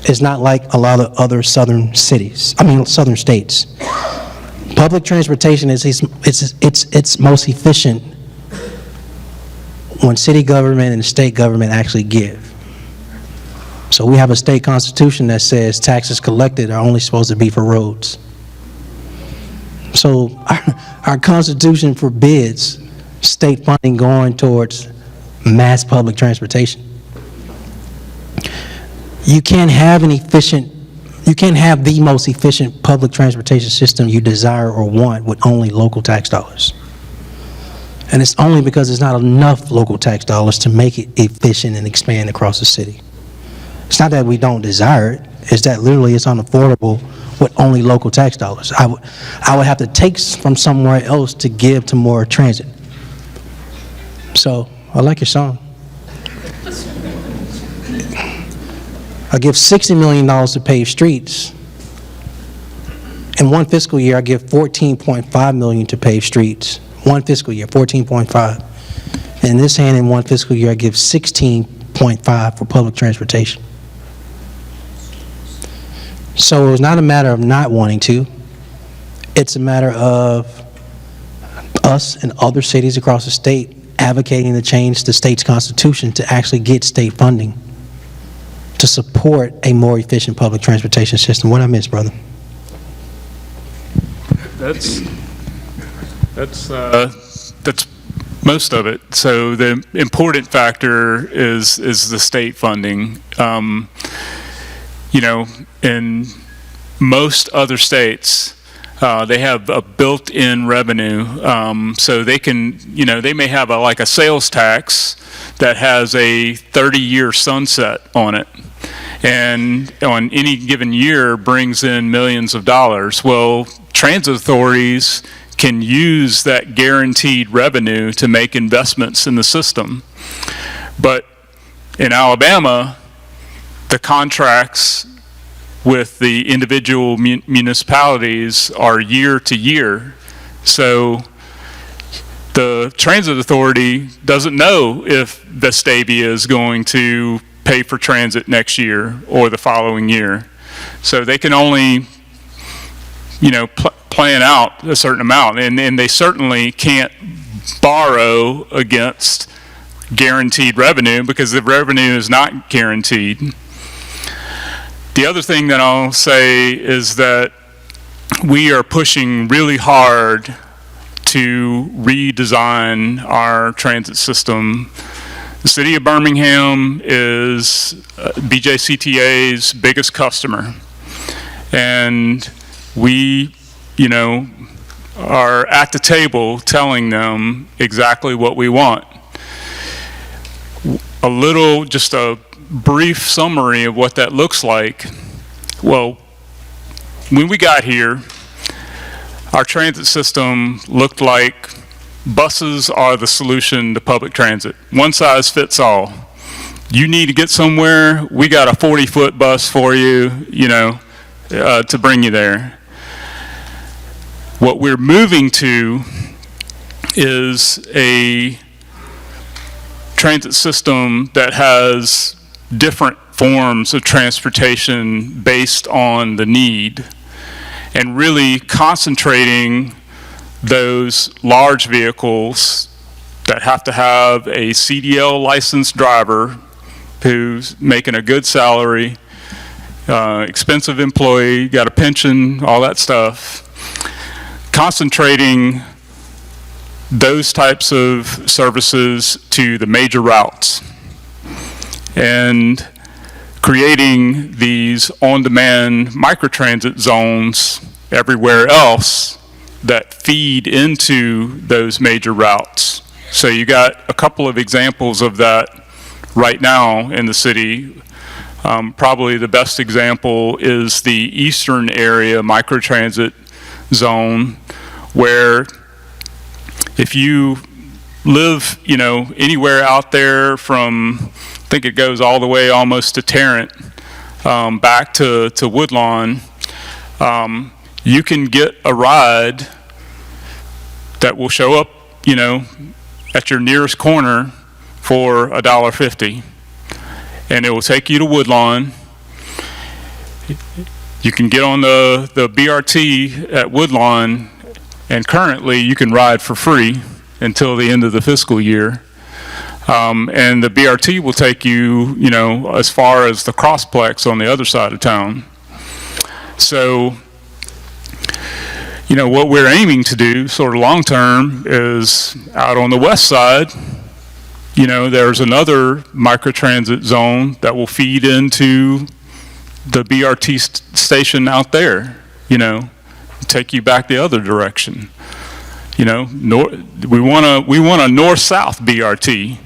is not like a lot of other southern states. Public transportation is it's most efficient when city government and state government actually give. So we have a state constitution that says taxes collected are only supposed to be for roads. So our constitution forbids state funding going towards mass public transportation. You can't have the most efficient public transportation system you desire or want with only local tax dollars. And it's only because there's not enough local tax dollars to make it efficient and expand across the city. It's not that we don't desire it, it's that literally it's unaffordable with only local tax dollars. I would have to take from somewhere else to give to more transit. So, I like your song. I give $60 million to pave streets. In one fiscal year, I give $14.5 million to pave streets. One fiscal year, 14.5. In this hand, in one fiscal year, I give 16.5 for public transportation. So it's not a matter of not wanting to. It's a matter of us and other cities across the state advocating to change the state's constitution to actually get state funding to support a more efficient public transportation system. What I miss, brother? That's most of it. So the important factor is the state funding. In most other states, they have a built-in revenue, so they can, they may have like a sales tax that has a 30-year sunset on it, and on any given year brings in millions of dollars. Well, transit authorities can use that guaranteed revenue to make investments in the system. But in Alabama, the contracts with the individual municipalities are year to year. So the transit authority doesn't know if Vestavia is going to pay for transit next year or the following year. So they can only, plan out a certain amount, and they certainly can't borrow against guaranteed revenue because the revenue is not guaranteed. The other thing that I'll say is that we are pushing really hard to redesign our transit system. The city of Birmingham is BJCTA's biggest customer, and we are at the table telling them exactly what we want. Just a brief summary of what that looks like. Well, when we got here, our transit system looked like buses are the solution to public transit. One size fits all. You need to get somewhere, we got a 40-foot bus for you, to bring you there. What we're moving to is a transit system that has different forms of transportation based on the need, and really concentrating those large vehicles that have to have a CDL licensed driver who's making a good salary, expensive employee, got a pension, all that stuff. Concentrating those types of services to the major routes and creating these on-demand microtransit zones everywhere else that feed into those major routes. So you got a couple of examples of that right now in the city. Probably the best example is the eastern area microtransit zone, where if you live, anywhere out there from, I think it goes all the way almost to Tarrant, back to Woodlawn, you can get a ride that will show up, at your nearest corner for $1.50, and it will take you to Woodlawn. You can get on the BRT at Woodlawn, and currently you can ride for free until the end of the fiscal year. And the BRT will take you, as far as the Crossplex on the other side of town. So, what we're aiming to do, sort of long term, is out on the west side, You know, there's another microtransit zone that will feed into the BRT station out there, you know, take you back the other direction. You know, we want a north-south BRT.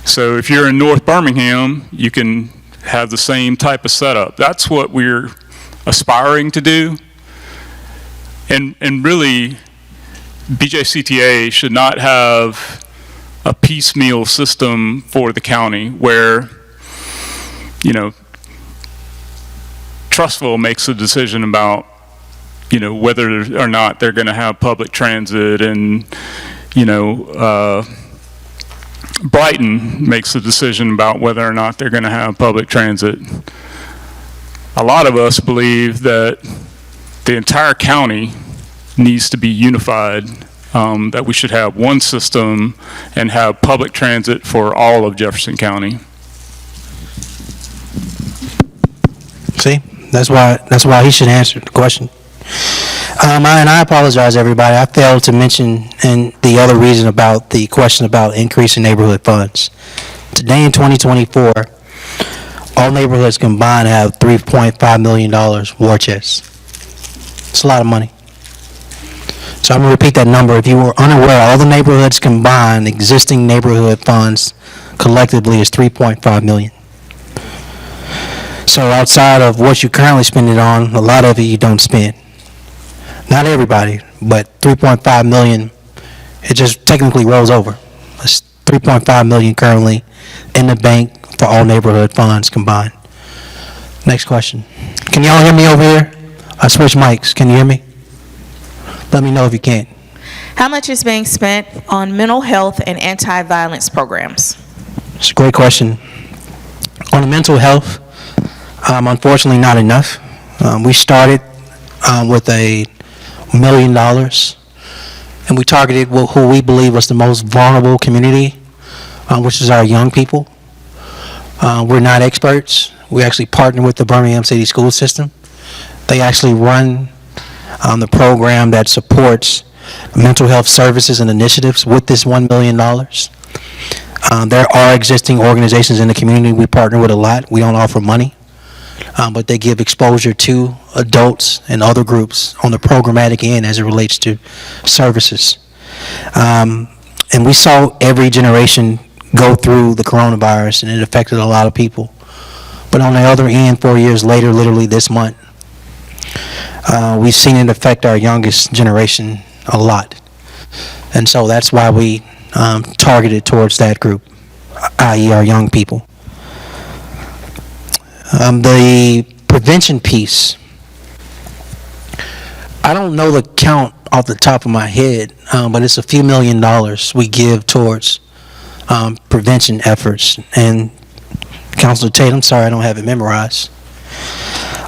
So if you're in North Birmingham, you can have the same type of setup. That's what we're aspiring to do. And really, BJCTA should not have a piecemeal system for the county where, you know, Trussville makes a decision about, you know, whether or not they're going to have public transit, and, you know, Brighton makes a decision about whether or not they're going to have public transit. A lot of us believe that the entire county needs to be unified, that we should have one system and have public transit for all of Jefferson County. See, that's why he should answer the question. And I apologize, everybody. I failed to mention and the other reason about the question about increasing neighborhood funds. Today in 2024, all neighborhoods combined have $3.5 million war chest. It's a lot of money. So I'm going to repeat that number. If you were unaware, all the neighborhoods combined, existing neighborhood funds collectively is $3.5 million. So outside of what you currently spend it on, a lot of it you don't spend. Not everybody, but 3.5 million, it just technically rolls over. It's 3.5 million currently in the bank for all neighborhood funds combined. Next question. Can y'all hear me over here? I switched mics. Can you hear me? Let me know if you can. How much is being spent on mental health and anti-violence programs? It's a great question. On the mental health, unfortunately not enough. We started with $1 million, and we targeted who we believe was the most vulnerable community, which is our young people. We're not experts. We actually partner with the Birmingham City School System. They actually run the program that supports mental health services and initiatives with this $1 million. There are existing organizations in the community we partner with a lot. We don't offer money, but they give exposure to adults and other groups on the programmatic end as it relates to services. And we saw every generation go through the coronavirus, and it affected a lot of people. But on the other end, 4 years later, literally this month, we've seen it affect our youngest generation a lot. And so that's why we targeted towards that group, i.e. our young people. The prevention piece, I don't know the count off the top of my head, but it's a few $1 million we give towards prevention efforts. And Councilor Tate, I'm sorry I don't have it memorized.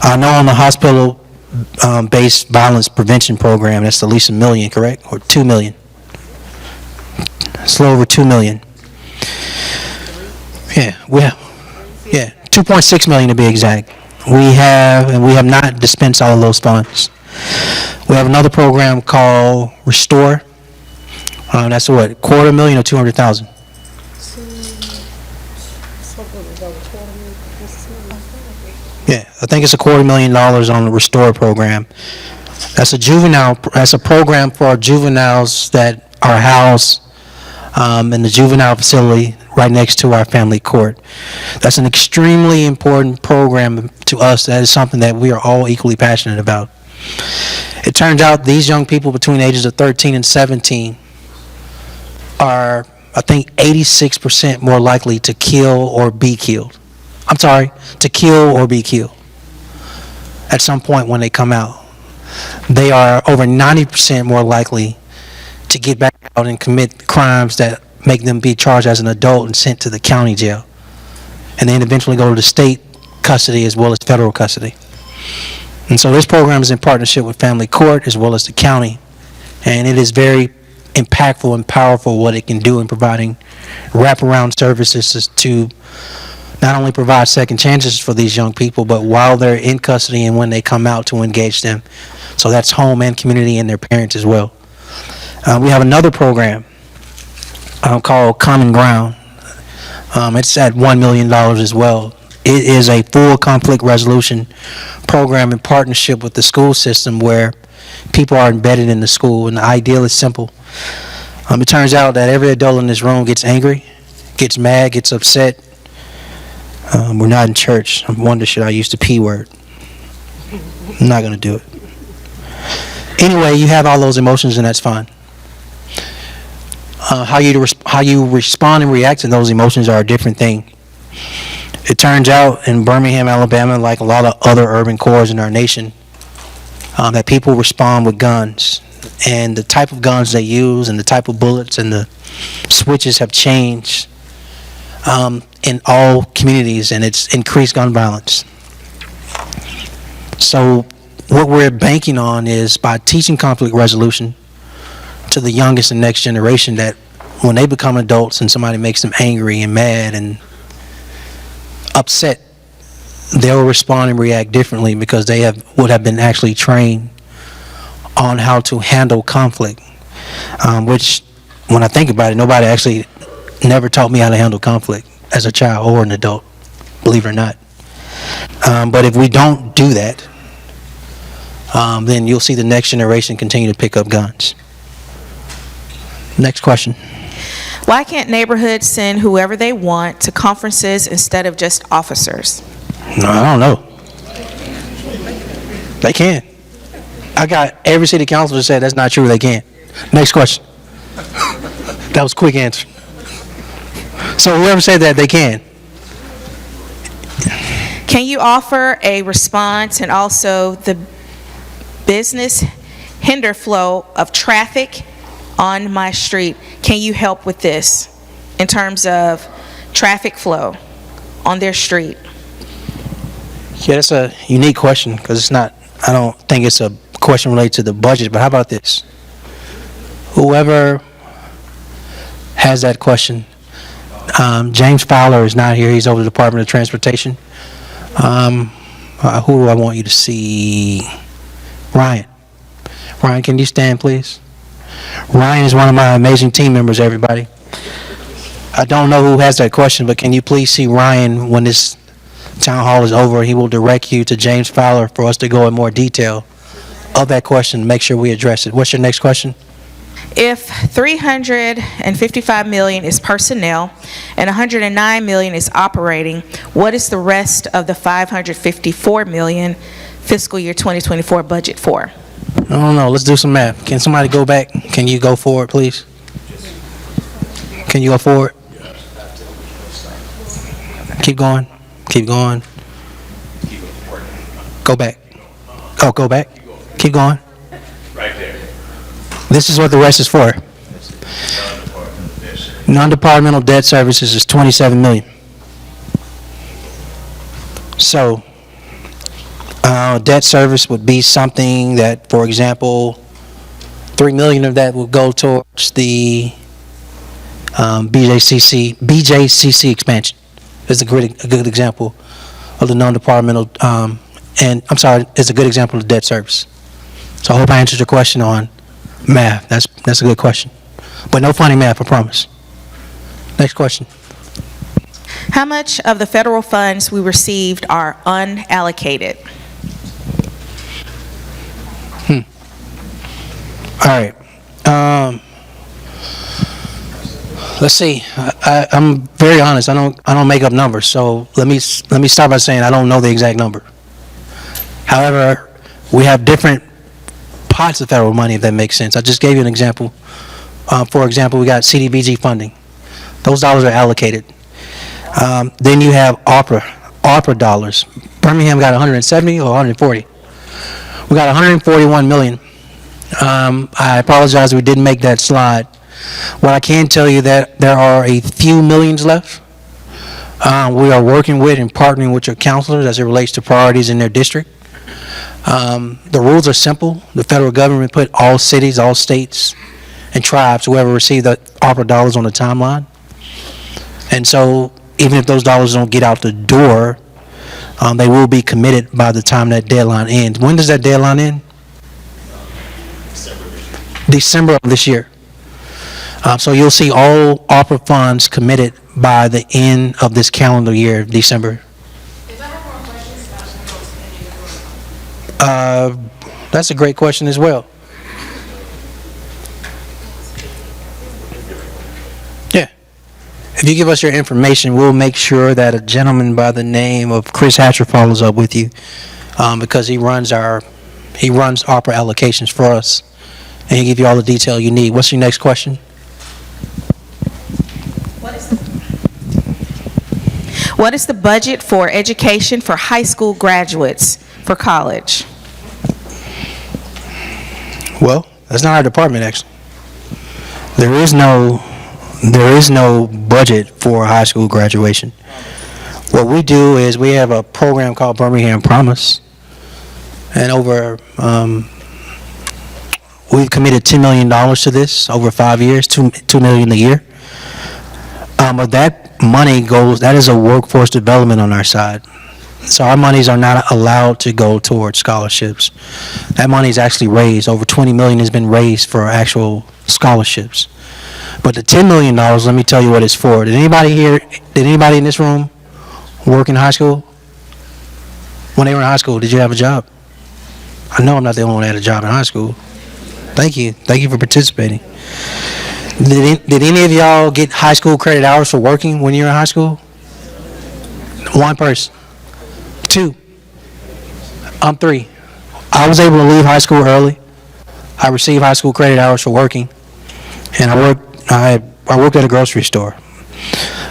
I know on the hospital-based violence prevention program, that's at least $1 million, correct? Or $2 million? It's a little over $2 million. Yeah, well, yeah, $2.6 million to be exact. We have not dispensed all of those funds. We have another program called Restore. That's what, $250,000 or $200,000? Yeah, I think it's $250,000 on the Restore program. That's a program for juveniles that are housed in the juvenile facility right next to our family court. That's an extremely important program to us. That is something that we are all equally passionate about. It turns out these young people between the ages of 13 and 17 are, I think, 86% more likely to kill or be killed. I'm sorry, to kill or be killed at some point when they come out. They are over 90% more likely to get back out and commit crimes that make them be charged as an adult and sent to the county jail, and then eventually go to the state custody as well as federal custody. And so this program is in partnership with Family Court as well as the county, and it is very impactful and powerful what it can do in providing wraparound services to not only provide second chances for these young people, but while they're in custody and when they come out to engage them. So that's home and community and their parents as well. We have another program called Common Ground. It's at $1 million as well. It is a full conflict resolution program in partnership with the school system where people are embedded in the school, and the ideal is simple. It turns out that every adult in this room gets angry, gets mad, gets upset. We're not in church. I wonder, should I use the P word? I'm not going to do it. Anyway, you have all those emotions, and that's fine. How you respond and react to those emotions are a different thing. It turns out in Birmingham, Alabama, like a lot of other urban cores in our nation, that people respond with guns. And the type of guns they use and the type of bullets and the switches have changed in all communities, and it's increased gun violence. So what we're banking on is by teaching conflict resolution to the youngest and next generation, that when they become adults and somebody makes them angry and mad and upset, they'll respond and react differently because they would have been actually trained on how to handle conflict, which, when I think about it, nobody actually never taught me how to handle conflict as a child or an adult, believe it or not. But if we don't do that, then you'll see the next generation continue to pick up guns. Next question. Why can't neighborhoods send whoever they want to conferences instead of just officers? No, I don't know. They can. I got every city councilor said that's not true. They can. Next question. That was a quick answer. So whoever said that, they can. Can you offer a response and also the business hinder flow of traffic on my street? Can you help with this in terms of traffic flow on their street? Yeah, that's a unique question because it's not, I don't think it's a question related to the budget, but how about this? Whoever has that question, James Fowler is not here. He's over the Department of Transportation. Who do I want you to see? Ryan. Ryan, can you stand, please? Ryan is one of my amazing team members, everybody. I don't know who has that question, but can you please see Ryan when this town hall is over? He will direct you to James Fowler for us to go in more detail of that question, make sure we address it. What's your next question? If 355 million is personnel and 109 million is operating, what is the rest of the 554 million fiscal year 2024 budget for? I don't know. Let's do some math. Can somebody go back? Can you go forward, please? Can you go forward? Keep going. Keep going. Go back. Oh, go back. Keep going. Right there. This is what the rest is for. Non-departmental debt services is 27 million. So, debt service would be something that, for example, 3 million of that would go towards the BJCC expansion. Is a good example of the non-departmental, and I'm sorry, it's a good example of debt service. So I hope I answered your question on math. That's a good question, but no funny math, I promise. Next question. How much of the federal funds we received are unallocated? All right. Let's see. I'm very honest. I don't make up numbers. So let me start by saying I don't know the exact number. However, we have different pots of federal money, if that makes sense. I just gave you an example. For example, we got CDBG funding. Those dollars are allocated. Then you have ARPA dollars. Birmingham got 170 or 140. We got 141 million. I apologize we didn't make that slide. What I can tell you that there are a few millions left. We are working with and partnering with your counselors as it relates to priorities in their district. The rules are simple. The federal government put all cities, all states, and tribes, whoever received the ARPA dollars on the timeline. And so even if those dollars don't get out the door, they will be committed by the time that deadline ends. When does that deadline end? December of this year. So you'll see all ARPA funds committed by the end of this calendar year, December. That's a great question as well. Yeah. If you give us your information, we'll make sure that a gentleman by the name of Chris Hatcher follows up with you, because he runs ARPA allocations for us, and he'll give you all the detail you need. What's your next question? What is the budget for education for high school graduates for college? Well, that's not our department, actually. There is no budget for high school graduation. What we do is we have a program called Birmingham Promise, and we've committed $10 million to this over 5 years, $2 million a year. But that money that is a workforce development on our side. So our monies are not allowed to go towards scholarships. That money is actually raised. Over $20 million has been raised for actual scholarships. But the $10 million, let me tell you what it's for. Did anybody in this room work in high school? When they were in high school, did you have a job? I know I'm not the only one that had a job in high school. Thank you. Thank you for participating. Did any of y'all get high school credit hours for working when you were in high school? One person. Two. I'm three. I was able to leave high school early. I received high school credit hours for working, and I worked at a grocery store.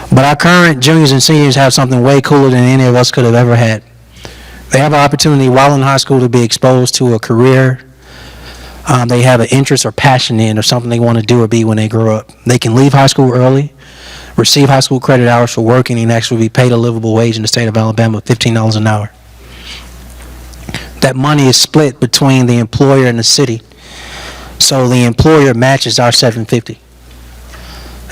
But our current juniors and seniors have something way cooler than any of us could have ever had. They have an opportunity while in high school to be exposed to a career they have an interest or passion in, or something they want to do or be when they grow up. They can leave high school early, receive high school credit hours for working, and actually be paid a livable wage in the state of Alabama, $15 an hour. That money is split between the employer and the city. So the employer matches our $750.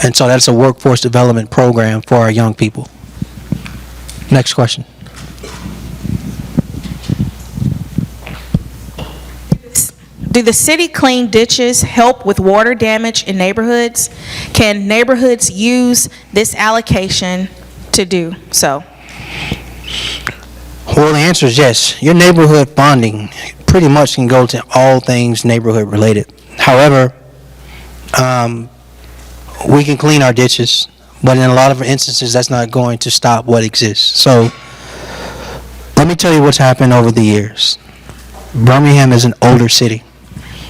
And so that's a workforce development program for our young people. Next question. Do the city clean ditches help with water damage in neighborhoods? Can neighborhoods use this allocation to do so? Well, the answer is yes. Your neighborhood bonding pretty much can go to all things neighborhood related. However, we can clean our ditches, but in a lot of instances, that's not going to stop what exists. So let me tell you what's happened over the years. Birmingham is an older city.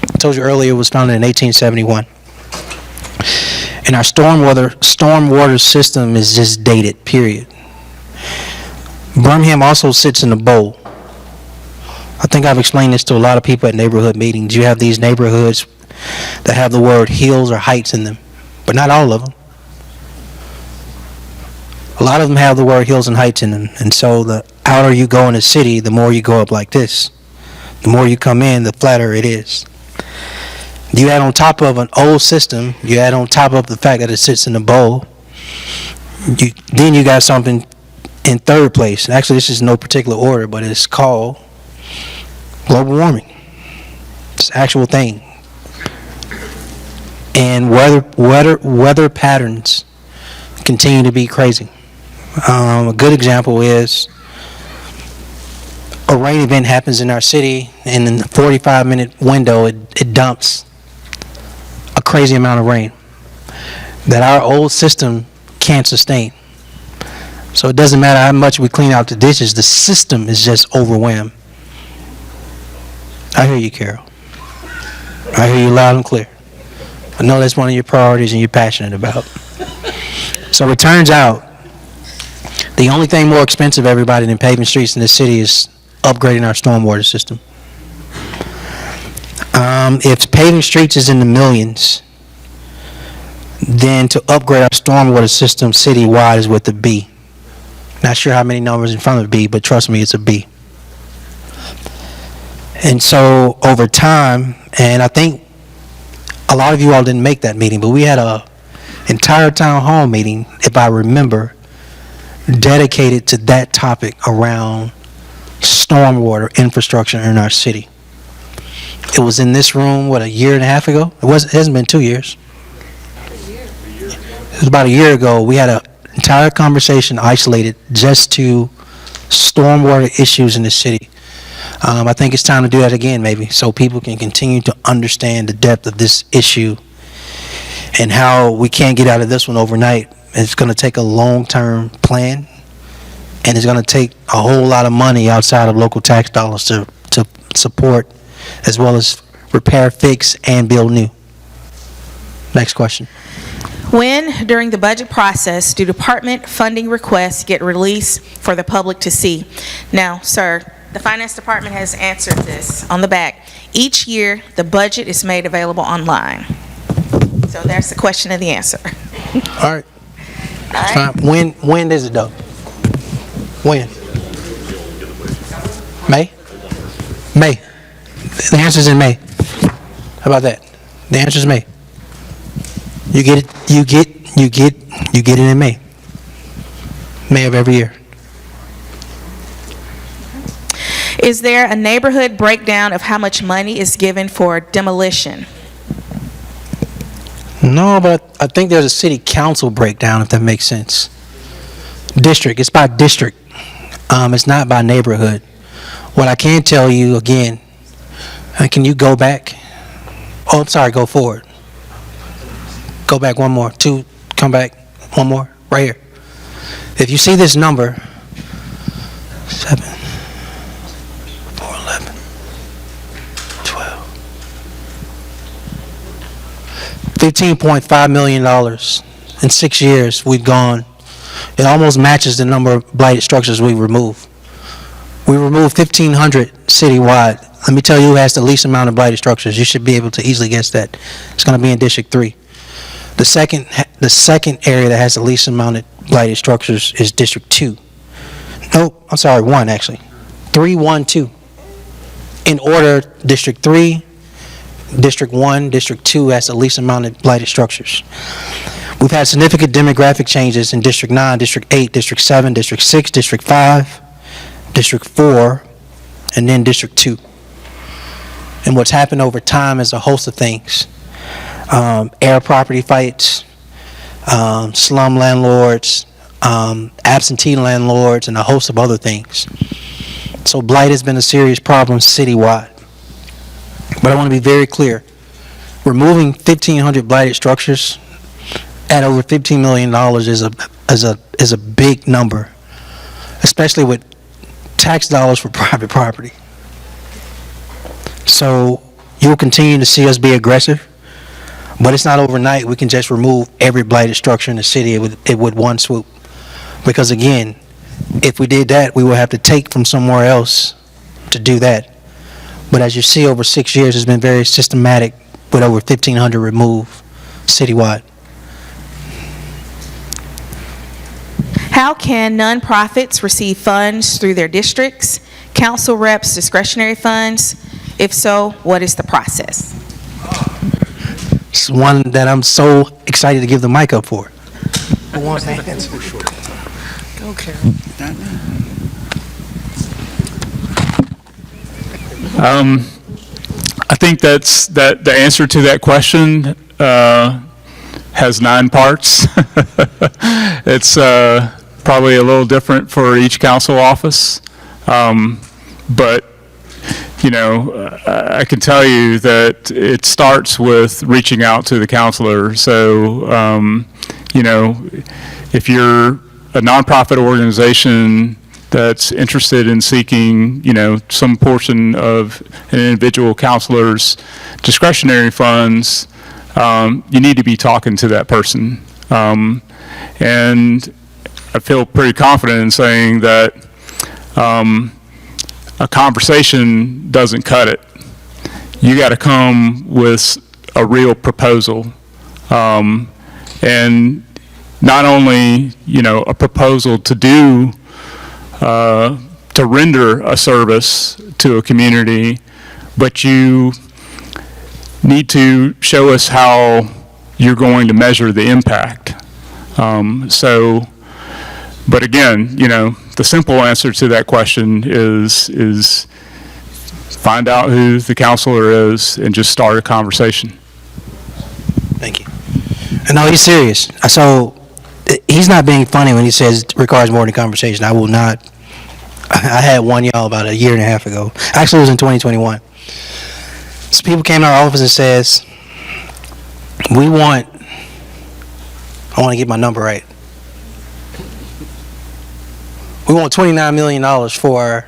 I told you earlier it was founded in 1871. And our stormwater system is just dated, period. Birmingham also sits in a bowl. I think I've explained this to a lot of people at neighborhood meetings. You have these neighborhoods that have the word hills or heights in them, but not all of them. A lot of them have the word hills and heights in them, and so the outer you go in the city, the more you go up like this. The more you come in, the flatter it is. You add on top of an old system, you add on top of the fact that it sits in a bowl, then you got something in third place. Actually, this is no particular order, but it's called global warming. It's an actual thing. And weather patterns continue to be crazy. A good example is a rain event happens in our city, and in the 45-minute window, it dumps a crazy amount of rain that our old system can't sustain. So it doesn't matter how much we clean out the ditches, the system is just overwhelmed. I hear you, Carol. I hear you loud and clear. I know that's one of your priorities and you're passionate about. So it turns out the only thing more expensive, everybody, than paving streets in this city is upgrading our stormwater system. If paving streets is in the millions, then to upgrade our stormwater system citywide is with a B. Not sure how many numbers in front of B, but trust me, it's a B. And so over time, and I think a lot of you all didn't make that meeting, but we had a entire town hall meeting, if I remember, dedicated to that topic around stormwater infrastructure in our city. It was in this room, a year and a half ago? It hasn't been 2 years. It was about a year ago. We had a entire conversation isolated just to stormwater issues in the city. I think it's time to do that again, maybe, so people can continue to understand the depth of this issue and how we can't get out of this one overnight. It's going to take a long-term plan, and it's going to take a whole lot of money outside of local tax dollars to support, as well as repair, fix, and build new. Next question. When, during the budget process, do department funding requests get released for the public to see? Now, sir, the finance department has answered this on the back. Each year, the budget is made available online. So there's the question and the answer. All right. All right. Fine. When is it, though? When? May? May. The answer's in May. How about that? The answer's May. You get it. You get it in May. May of every year. Is there a neighborhood breakdown of how much money is given for demolition? No, but I think there's a city council breakdown, if that makes sense. District. It's by district. It's not by neighborhood. What I can tell you again, can you go back? Oh, I'm sorry, go forward. Go back one more. Two, come back. One more. Right here. If you see this number, 7, 4, 11, 12, $15.5 million in 6 years we've gone. It almost matches the number of blighted structures we remove. We removed 1,500 citywide. Let me tell you who has the least amount of blighted structures. You should be able to easily guess that. It's going to be in District 3. The second area that has the least amount of blighted structures is District 2. Nope, I'm sorry, 1 actually. 3, 1, 2. In order, District 3, District 1, District 2 has the least amount of blighted structures. We've had significant demographic changes in District 9, District 8, District 7, District 6, District 5, District 4, and then District 2. And what's happened over time is a host of things. Air property fights, slum landlords, absentee landlords, and a host of other things. So blight has been a serious problem citywide. But I want to be very clear. Removing 1,500 blighted structures at over $15 million is a big number, especially with tax dollars for private property. So you'll continue to see us be aggressive. But it's not overnight. We can just remove every blighted structure in the city it would one swoop. Because again, if we did that, we would have to take from somewhere else to do that. But as you see, over 6 years, it's been very systematic with over 1,500 removed citywide. How can nonprofits receive funds through their districts, council reps, discretionary funds? If so, what is the process? It's one that I'm so excited to give the mic up for. Who wants to answer? Go, Carol. I think that the answer to that question has 9 parts. It's probably a little different for each council office, but you know, I can tell you that it starts with reaching out to the counselor. So, you know, if you're a nonprofit organization that's interested in seeking, you know, some portion of an individual counselor's discretionary funds, you need to be talking to that person. And I feel pretty confident in saying that a conversation doesn't cut it. You got to come with a real proposal. And not only, you know, a proposal to do, to render a service to a community, but you need to show us how you're going to measure the impact. But again, you know, the simple answer to that question is find out who the counselor is and just start a conversation. Thank you. And no, he's serious. So He's not being funny when he says it requires more than conversation. I will not. I had one, y'all, about a year and a half ago. Actually, it was in 2021. So people came to our office and says, I want to get my number right. We want $29 million for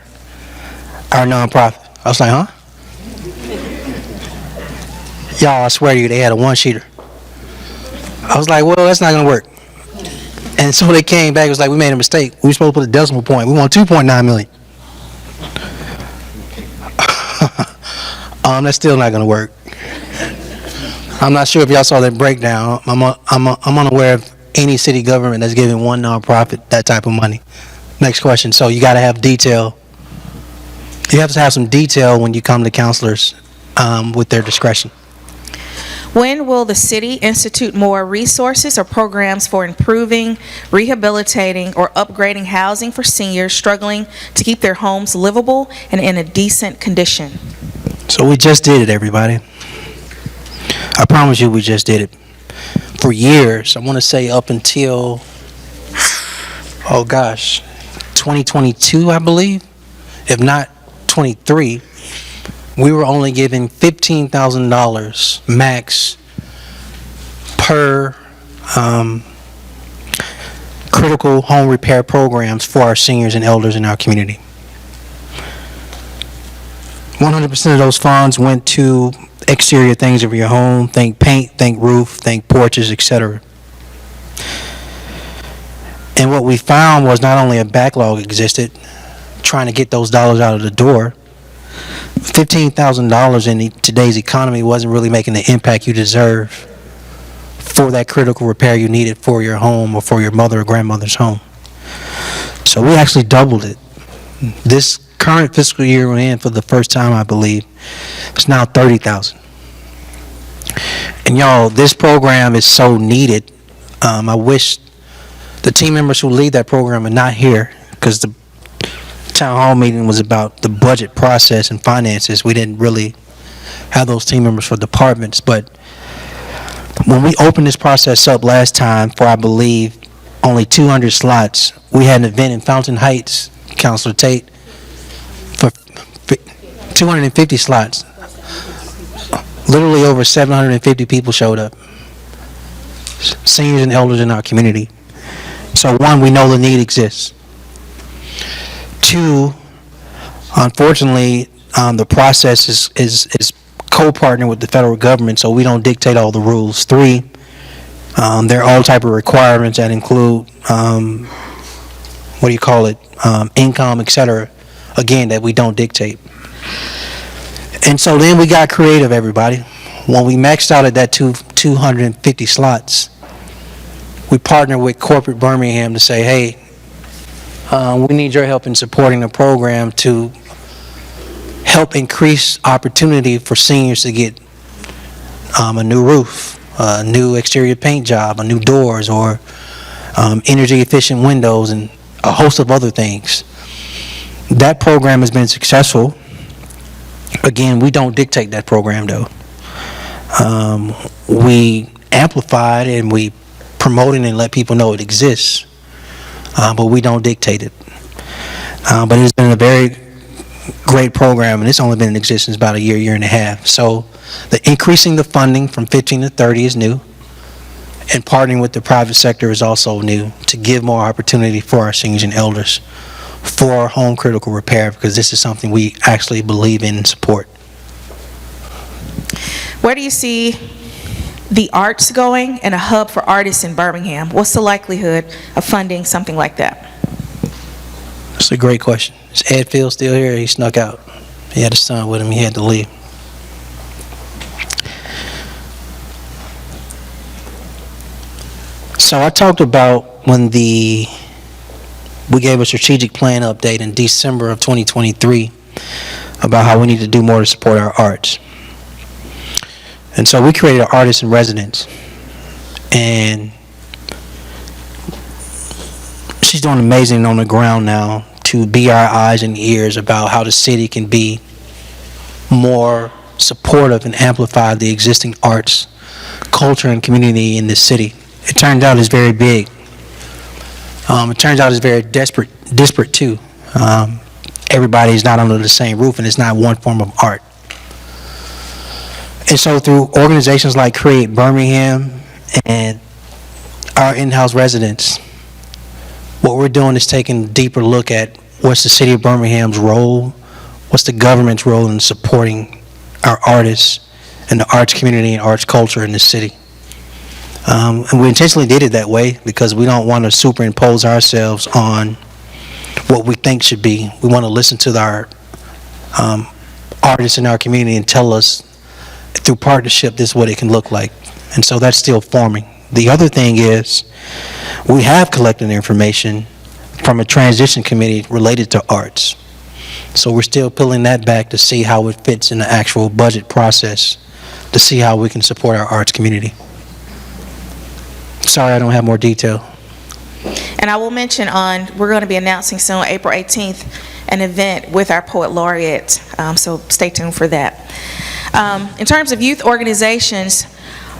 our nonprofit. I was like, huh? Y'all, I swear to you, they had a one-sheeter. I was like, well, that's not going to work. And so they came back, it was like, we made a mistake. We were supposed to put a decimal point. We want 2.9 million. That's still not going to work. I'm not sure if y'all saw that breakdown. I'm unaware of any city government that's giving one nonprofit that type of money. Next question. So you got to have detail. You have to have some detail when you come to counselors with their discretion. When will the city institute more resources or programs for improving, rehabilitating, or upgrading housing for seniors struggling to keep their homes livable and in a decent condition? So we just did it, everybody. I promise you we just did it. For years, I want to say up until, 2022, I believe, if not 23, we were only giving $15,000 max per critical home repair programs for our seniors and elders in our community. 100% of those funds went to exterior things of your home. Think paint, think roof, think porches, etc. And what we found was not only a backlog existed, trying to get those dollars out of the door, $15,000 in today's economy wasn't really making the impact you deserve for that critical repair you needed for your home or for your mother or grandmother's home. So we actually doubled it. This current fiscal year we're in, for the first time, I believe, it's now $30,000. And y'all, this program is so needed. I wish the team members who lead that program are not here, because the town hall meeting was about the budget process and finances. We didn't really have those team members for departments. But when we opened this process up last time for, I believe, only 200 slots, we had an event in Fountain Heights, Councilor Tate, for 250 slots. Literally over 750 people showed up. Seniors and elders in our community. So one, we know the need exists. Two, unfortunately, the process is co-partner with the federal government, so we don't dictate all the rules. Three, there are all type of requirements that include, income, etc. Again, that we don't dictate. And so then we got creative, everybody. When we maxed out at that 250 slots, we partnered with Corporate Birmingham to say, hey, we need your help in supporting the program to help increase opportunity for seniors to get a new roof, a new exterior paint job, a new doors, or energy efficient windows, and a host of other things. That program has been successful. Again, we don't dictate that program, though. We amplify it and we promote it and let people know it exists. But we don't dictate it. But it's been a very great program, and it's only been in existence about a year and a half. So the increasing the funding from 15 to 30 is new, and partnering with the private sector is also new, to give more opportunity for our seniors and elders for home critical repair, because this is something we actually believe in and support. Where do you see the arts going and a hub for artists in Birmingham? What's the likelihood of funding something like that? That's a great question. Is Ed Field still here? He snuck out. He had his son with him. He had to leave. So I talked about when we gave a strategic plan update in December of 2023 about how we need to do more to support our arts. And so we created an artist in residence, and she's doing amazing on the ground now to be our eyes and ears about how the city can be more supportive and amplify the existing arts, culture, and community in this city. It turned out it's very big. It turns out it's very disparate too. Everybody's not under the same roof, and it's not one form of art. And so through organizations like Create Birmingham and our in-house residents, what we're doing is taking a deeper look at what's the city of Birmingham's role, what's the government's role in supporting our artists and the arts community and arts culture in the city. And we intentionally did it that way because we don't want to superimpose ourselves on what we think should be. We want to listen to our artists in our community and tell us through partnership this is what it can look like. And so that's still forming. The other thing is we have collected information from a transition committee related to arts. So we're still pulling that back to see how it fits in the actual budget process, to see how we can support our arts community. Sorry, I don't have more detail. And I will mention we're going to be announcing soon, April 18th, an event with our poet laureate, so stay tuned for that. In terms of youth organizations,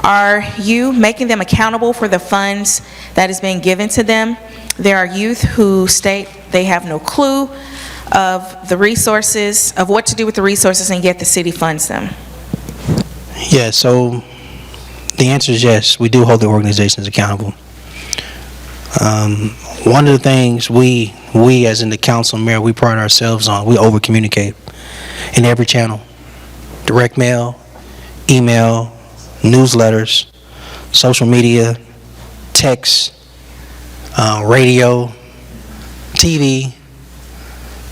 are you making them accountable for the funds that is being given to them? There are youth who state they have no clue of the resources, of what to do with the resources, and yet the city funds them. Yeah, so the answer is yes, we do hold the organizations accountable. One of the things we as in the council and mayor, we pride ourselves on, we over-communicate in every channel. Direct mail, email, newsletters, social media, text, radio, TV,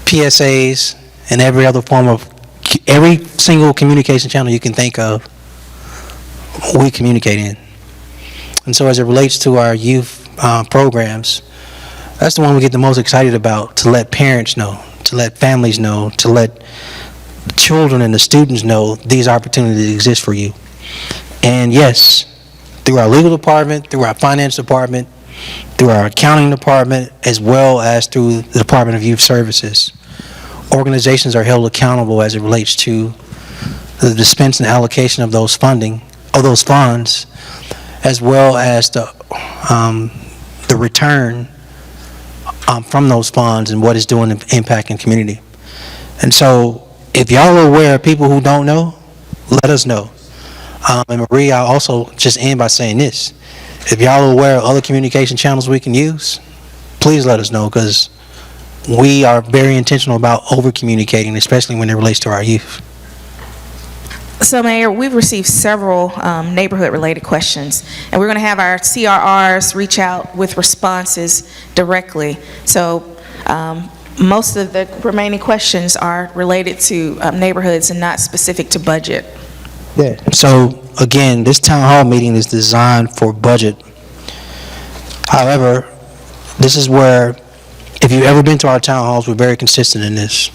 PSAs, and every single communication channel you can think of, we communicate in. And so as it relates to our youth programs, that's the one we get the most excited about, to let parents know, to let families know, to let children and the students know these opportunities exist for you. And yes, through our legal department, through our finance department, through our accounting department, as well as through the Department of Youth Services, organizations are held accountable as it relates to the dispense and allocation of those funds, as well as the return from those funds and what it's doing to impact in community. And so if y'all are aware of people who don't know, let us know. And Marie, I'll also just end by saying this. If y'all are aware of other communication channels we can use, please let us know, because we are very intentional about over-communicating, especially when it relates to our youth. So, Mayor, we've received several neighborhood-related questions, and we're going to have our CRRs reach out with responses directly. So, most of the remaining questions are related to neighborhoods and not specific to budget. Yeah. So, again, this town hall meeting is designed for budget. However, this is where, if you've ever been to our town halls, we're very consistent in this.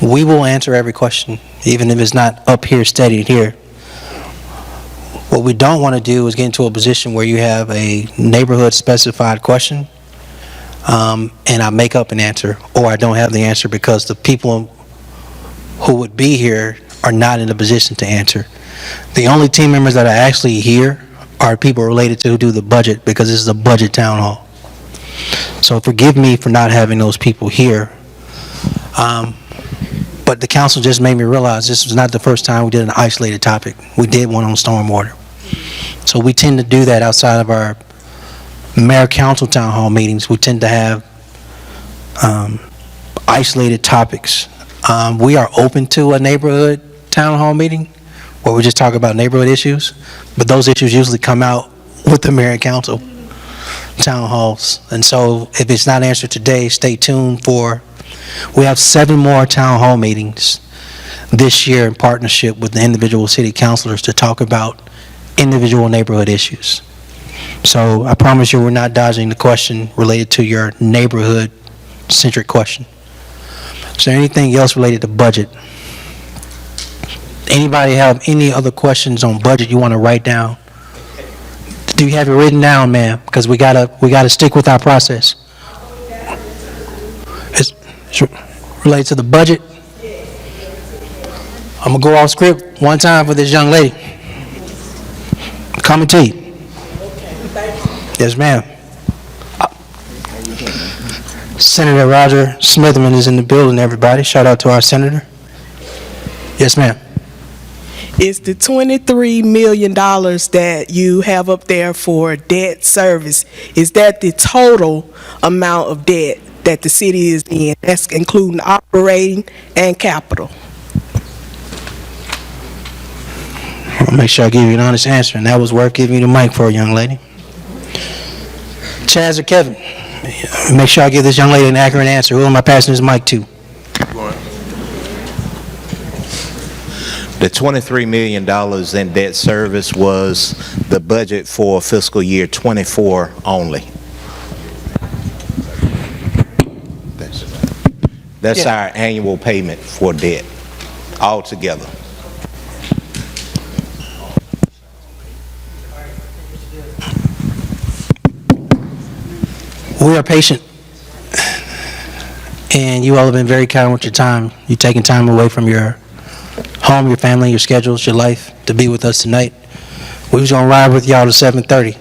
We will answer every question, even if it's not up here, studied here. What we don't want to do is get into a position where you have a neighborhood-specified question, and I make up an answer, or I don't have the answer because the people who would be here are not in a position to answer. The only team members that are actually here are people related to who do the budget, because this is a budget town hall. So forgive me for not having those people here. But the council just made me realize this was not the first time we did an isolated topic. We did one on stormwater. So we tend to do that outside of our mayor-council town hall meetings. We tend to have isolated topics. We are open to a neighborhood town hall meeting where we just talk about neighborhood issues, but those issues usually come out with the mayor and council town halls. And so if it's not answered today, stay tuned for, we have 7 more town hall meetings this year in partnership with the individual city councilors to talk about individual neighborhood issues. So I promise you we're not dodging the question related to your neighborhood-centric question. Is there anything else related to budget? Anybody have any other questions on budget you want to write down? Do you have it written down, ma'am? Because we gotta stick with our process. It's related to the budget. I'm gonna go off script one time for this young lady. Coming to you. Yes, ma'am. Senator Roger Smitherman is in the building, everybody. Shout out to our senator. Yes, ma'am. Is the $23 million that you have up there for debt service, is that the total amount of debt that the city is in? That's including operating and capital. I'll make sure I give you an honest answer, and that was worth giving you the mic for, young lady. Chaz or Kevin? Make sure I give this young lady an accurate answer. Who am I passing this mic to? The $23 million in debt service was the budget for fiscal year '24 only. That's our annual payment for debt altogether. We are patient, and you all have been very kind with your time. You've taken time away from your home, your family, your schedules, your life to be with us tonight. We was gonna ride with y'all to 7:30.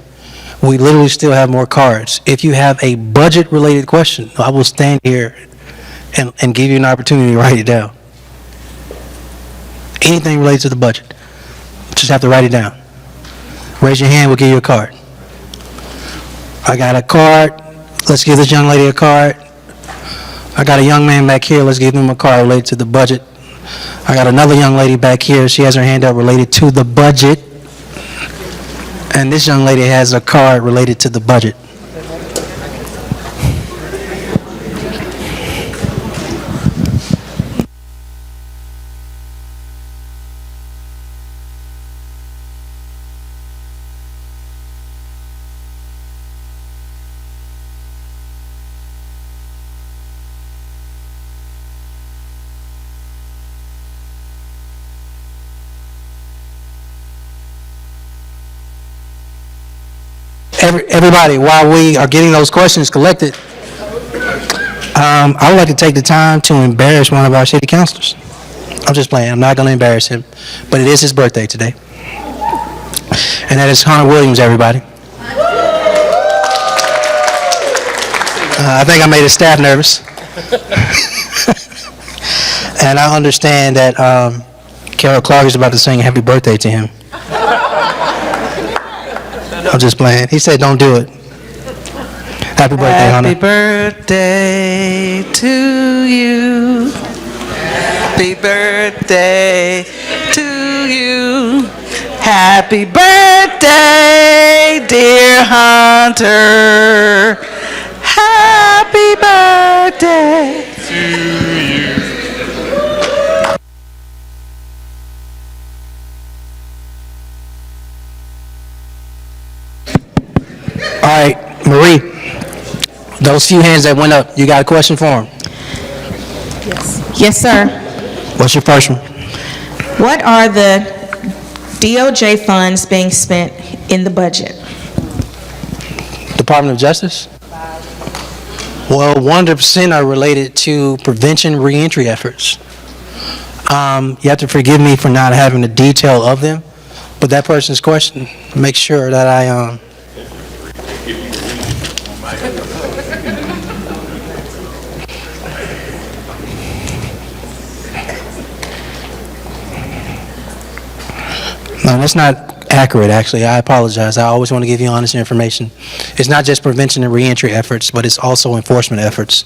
We literally still have more cards. If you have a budget-related question, I will stand here and give you an opportunity to write it down. Anything related to the budget, just have to write it down. Raise your hand, we'll give you a card. I got a card. Let's give this young lady a card. I got a young man back here. Let's give him a card related to the budget. I got another young lady back here. She has her hand up related to the budget. And this young lady has a card related to the budget. Everybody, while we are getting those questions collected, I would like to take the time to embarrass one of our city councilors. I'm just playing. I'm not going to embarrass him, but it is his birthday today. And that is Hunter Williams, everybody. I think I made his staff nervous. And I understand that Carol Clark is about to sing happy birthday to him. I'm just playing. He said don't do it. Happy birthday, Hunter. Happy birthday to you. Happy birthday to you. Happy birthday, dear Hunter. Happy birthday to you. All right, Marie, those few hands that went up, you got a question for him? Yes, sir. What's your first one? What are the DOJ funds being spent in the budget? Department of Justice? Well, 100% are related to prevention reentry efforts. You have to forgive me for not having the detail of them, but that person's question, make sure that I No, that's not accurate, actually. I apologize. I always want to give you honest information. It's not just prevention and reentry efforts, but it's also enforcement efforts.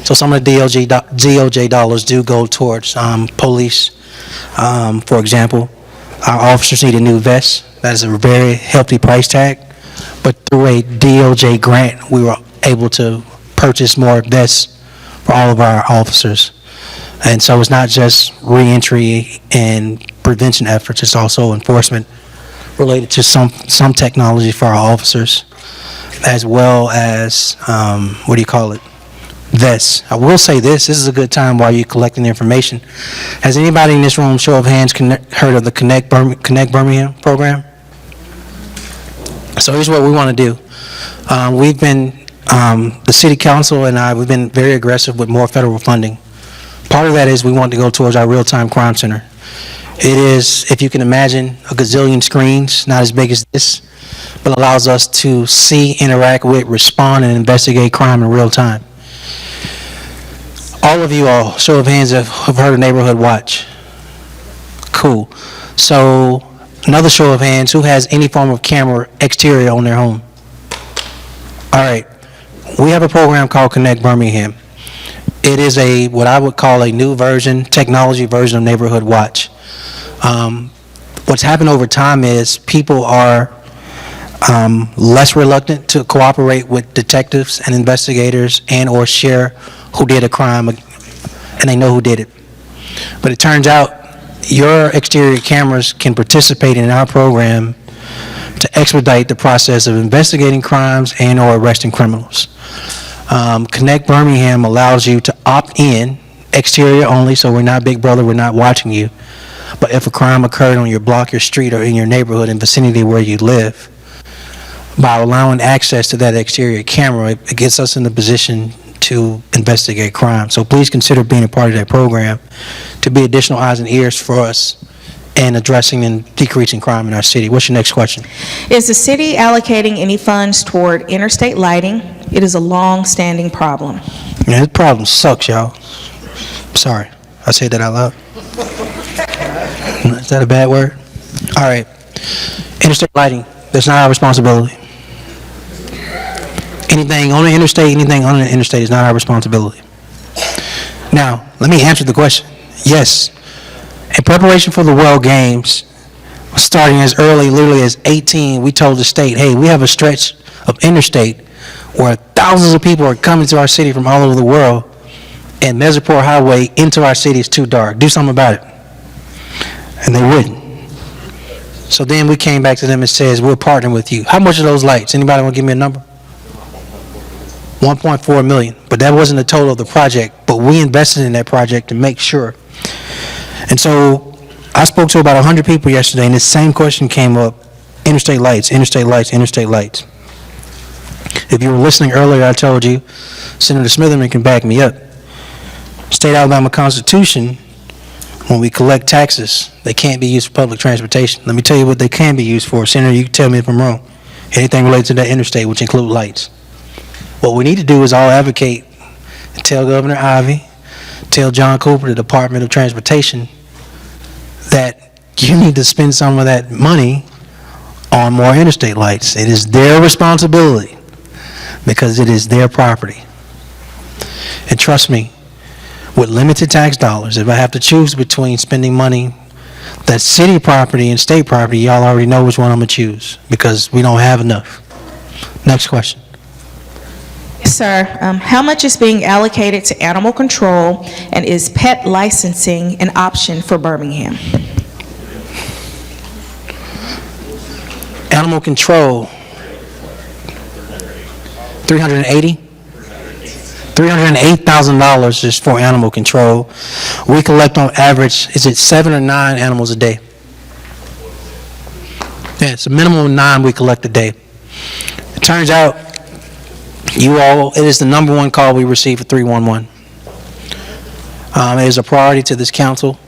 So some of the DOJ dollars do go towards police. For example, our officers need a new vest. That is a very healthy price tag. But through a DOJ grant, we were able to purchase more vests for all of our officers. And so it's not just reentry and prevention efforts, it's also enforcement related to some technology for our officers, as well as, vests. I will say this is a good time while you're collecting the information. Has anybody in this room, show of hands, heard of the Connect Birmingham program? So here's what we want to do. We've been, the city council and I, we've been very aggressive with more federal funding. Part of that is we want to go towards our real-time crime center. It is, if you can imagine, a gazillion screens, not as big as this, but allows us to see, interact with, respond, and investigate crime in real time. All of you all, show of hands, have heard of Neighborhood Watch. Cool. So, another show of hands, who has any form of camera exterior on their home? All right. We have a program called Connect Birmingham. It is what I would call a new version, technology version of Neighborhood Watch. What's happened over time is people are less reluctant to cooperate with detectives and investigators and or share who did a crime, and they know who did it. But it turns out your exterior cameras can participate in our program to expedite the process of investigating crimes and or arresting criminals. Connect Birmingham allows you to opt in, exterior only, so we're not Big Brother, we're not watching you. But if a crime occurred on your block, your street, or in your neighborhood and vicinity where you live, by allowing access to that exterior camera, it gets us in the position to investigate crime. So please consider being a part of that program to be additional eyes and ears for us in addressing and decreasing crime in our city. What's your next question? Is the city allocating any funds toward interstate lighting? It is a long-standing problem. Yeah, this problem sucks, y'all. Sorry, I said that out loud. Is that a bad word? All right. Interstate lighting, that's not our responsibility. Anything on the interstate, anything on the interstate is not our responsibility. Now, let me answer the question. Yes, in preparation for the World Games, starting as early, literally as 18, we told the state, hey, we have a stretch of interstate where thousands of people are coming to our city from all over the world, and Mesoport Highway into our city is too dark. Do something about it. And they wouldn't. So then we came back to them and says, we're partnering with you. How much are those lights? Anybody want to give me a number? 1.4 million. But that wasn't the total of the project, but we invested in that project to make sure. And so I spoke to about 100 people yesterday, and this same question came up: interstate lights, interstate lights, interstate lights. If you were listening earlier, I told you, Senator Smitherman can back me up. State Alabama Constitution, when we collect taxes, they can't be used for public transportation. Let me tell you what they can be used for. Senator, you can tell me if I'm wrong. Anything related to that interstate, which include lights. What we need to do is all advocate and tell Governor Ivey, tell John Cooper, the Department of Transportation, that you need to spend some of that money on more interstate lights. It is their responsibility because it is their property. And trust me, with limited tax dollars, if I have to choose between spending money that's city property and state property, y'all already know which one I'm going to choose because we don't have enough. Next question. Yes, sir. How much is being allocated to animal control, and is pet licensing an option for Birmingham? Animal control, 380? $308,000 is for animal control. We collect on average, is it 7 or 9 animals a day? Yeah, it's a minimum of 9 we collect a day. It turns out, it is the number one call we receive for 311. It is a priority to this council.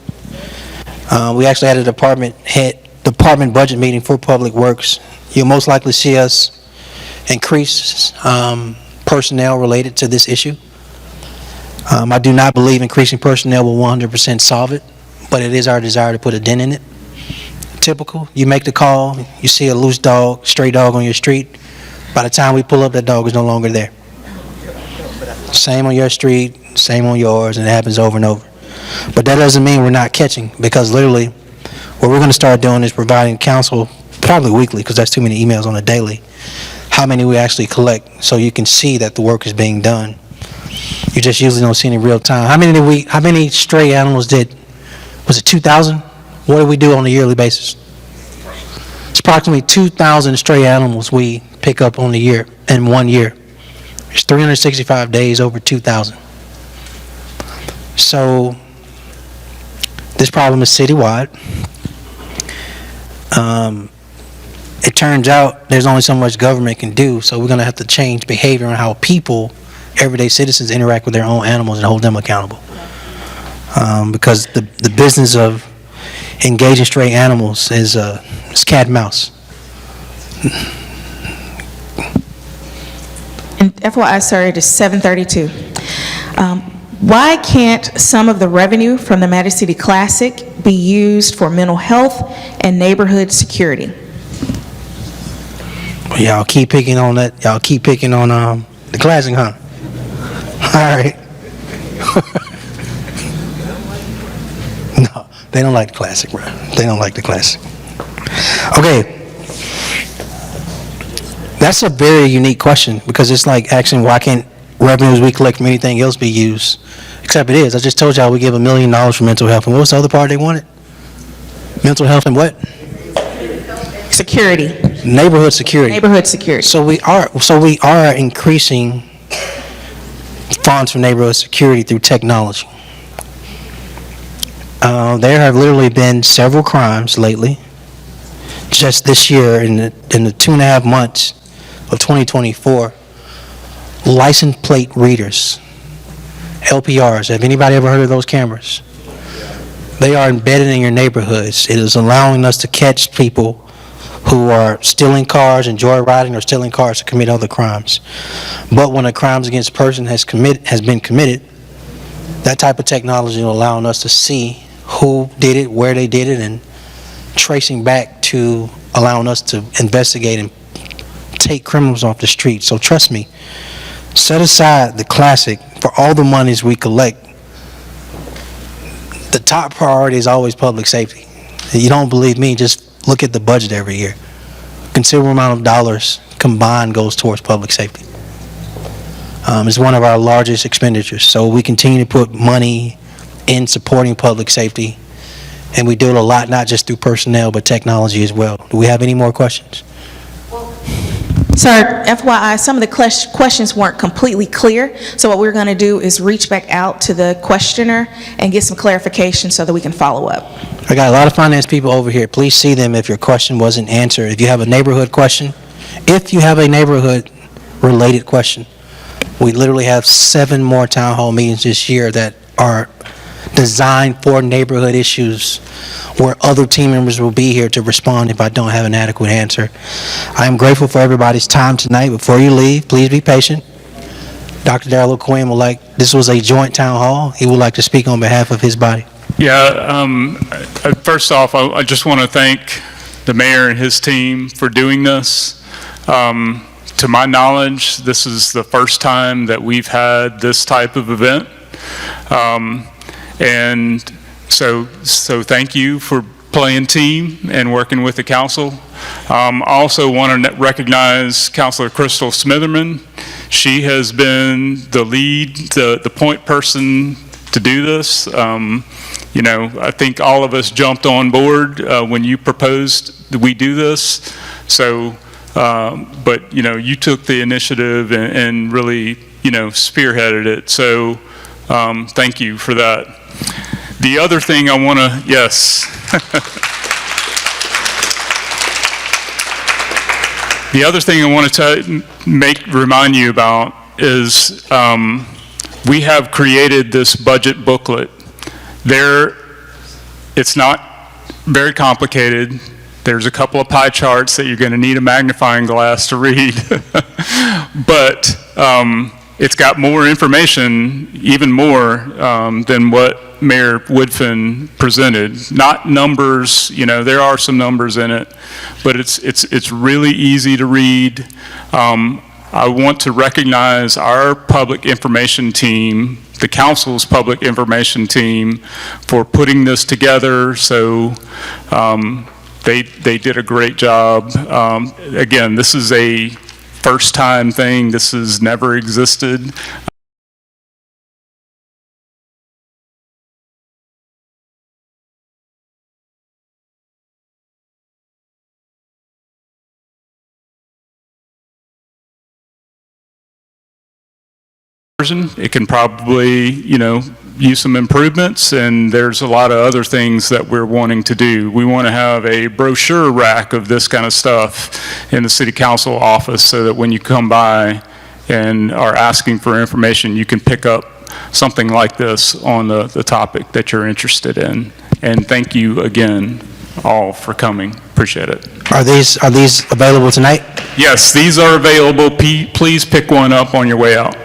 We actually had a department budget meeting for Public Works. You'll most likely see us increase personnel related to this issue. I do not believe increasing personnel will 100% solve it, but it is our desire to put a dent in it. Typical, you make the call, you see a loose dog, stray dog on your street. By the time we pull up, that dog is no longer there. Same on your street, same on yours, and it happens over and over. But that doesn't mean we're not catching, because literally, what we're going to start doing is providing counsel, probably weekly, because that's too many emails on a daily, how many we actually collect, so you can see that the work is being done. You just usually don't see it in real time. How many stray animals was it 2,000? What do we do on a yearly basis? It's approximately 2,000 stray animals we pick up on the year, in 1 year. It's 365 days, over 2,000. So this problem is citywide. It turns out there's only so much government can do, so we're going to have to change behavior on how people, everyday citizens, interact with their own animals and hold them accountable. Because the business of engaging stray animals is cat and mouse. And FYI, sir, it is 7:32. Why can't some of the revenue from the Magic City Classic be used for mental health and neighborhood security? Y'all keep picking on that. Y'all keep picking on the classic, huh? All right. No, they don't like the classic, bro. They don't like the classic. Okay. That's a very unique question because it's like asking why can't revenues we collect from anything else be used? Except it is. I just told y'all we give $1 million for mental health. And what was the other part they wanted? Mental health and what? Security, Neighborhood security. neighborhood security. So we are increasing funds for neighborhood security through technology. There have literally been several crimes lately. Just this year, in the 2.5 months of 2024, license plate readers, LPRs. Have anybody ever heard of those cameras? They are embedded in your neighborhoods. It is allowing us to catch people who are stealing cars and joyriding or stealing cars to commit other crimes. But when a crime against person has been committed, that type of technology will allow us to see who did it, where they did it, and tracing back to allowing us to investigate and take criminals off the street. So trust me, set aside the classic for all the monies we collect. The top priority is always public safety. If you don't believe me, just look at the budget every year. Considerable amount of dollars combined goes towards public safety. It's one of our largest expenditures. So we continue to put money in supporting public safety, and we do it a lot, not just through personnel, but technology as well. Do we have any more questions? Sir, FYI, some of the questions weren't completely clear, so what we're going to do is reach back out to the questioner and get some clarification so that we can follow up. I got a lot of finance people over here. Please see them if your question wasn't answered. If you have a neighborhood question, related question, we literally have 7 more town hall meetings this year that are designed for neighborhood issues where other team members will be here to respond if I don't have an adequate answer. I am grateful for everybody's time tonight. Before you leave, please be patient. Dr. Darrell Quinn this was a joint town hall. He would like to speak on behalf of his body. Yeah, first off, I just want to thank the mayor and his team for doing this. To my knowledge, this is the first time that we've had this type of event. And so thank you for playing team and working with the council. I also want to recognize Councilor Crystal Smitherman. She has been the lead, the point person to do this. I think all of us jumped on board when you proposed that we do this. So, but you took the initiative and really, spearheaded it. So, thank you for that. The other thing I want to, yes. The other thing I want to remind you about is we have created this budget booklet. It's not very complicated. There's a couple of pie charts that you're going to need a magnifying glass to read. But it's got more information, even more than what Mayor Woodfin presented. Not numbers, there are some numbers in it, but it's really easy to read. I want to recognize our public information team, the council's public information team, for putting this together. So they did a great job. Again, this is a first-time thing. This has never existed. It can probably, use some improvements, and there's a lot of other things that we're wanting to do. We want to have a brochure rack of this kind of stuff in the city council office so that when you come by and are asking for information, you can pick up something like this on the topic that you're interested in. And thank you again all for coming. Appreciate it. Are these available tonight? Yes, these are available. Please pick one up on your way out.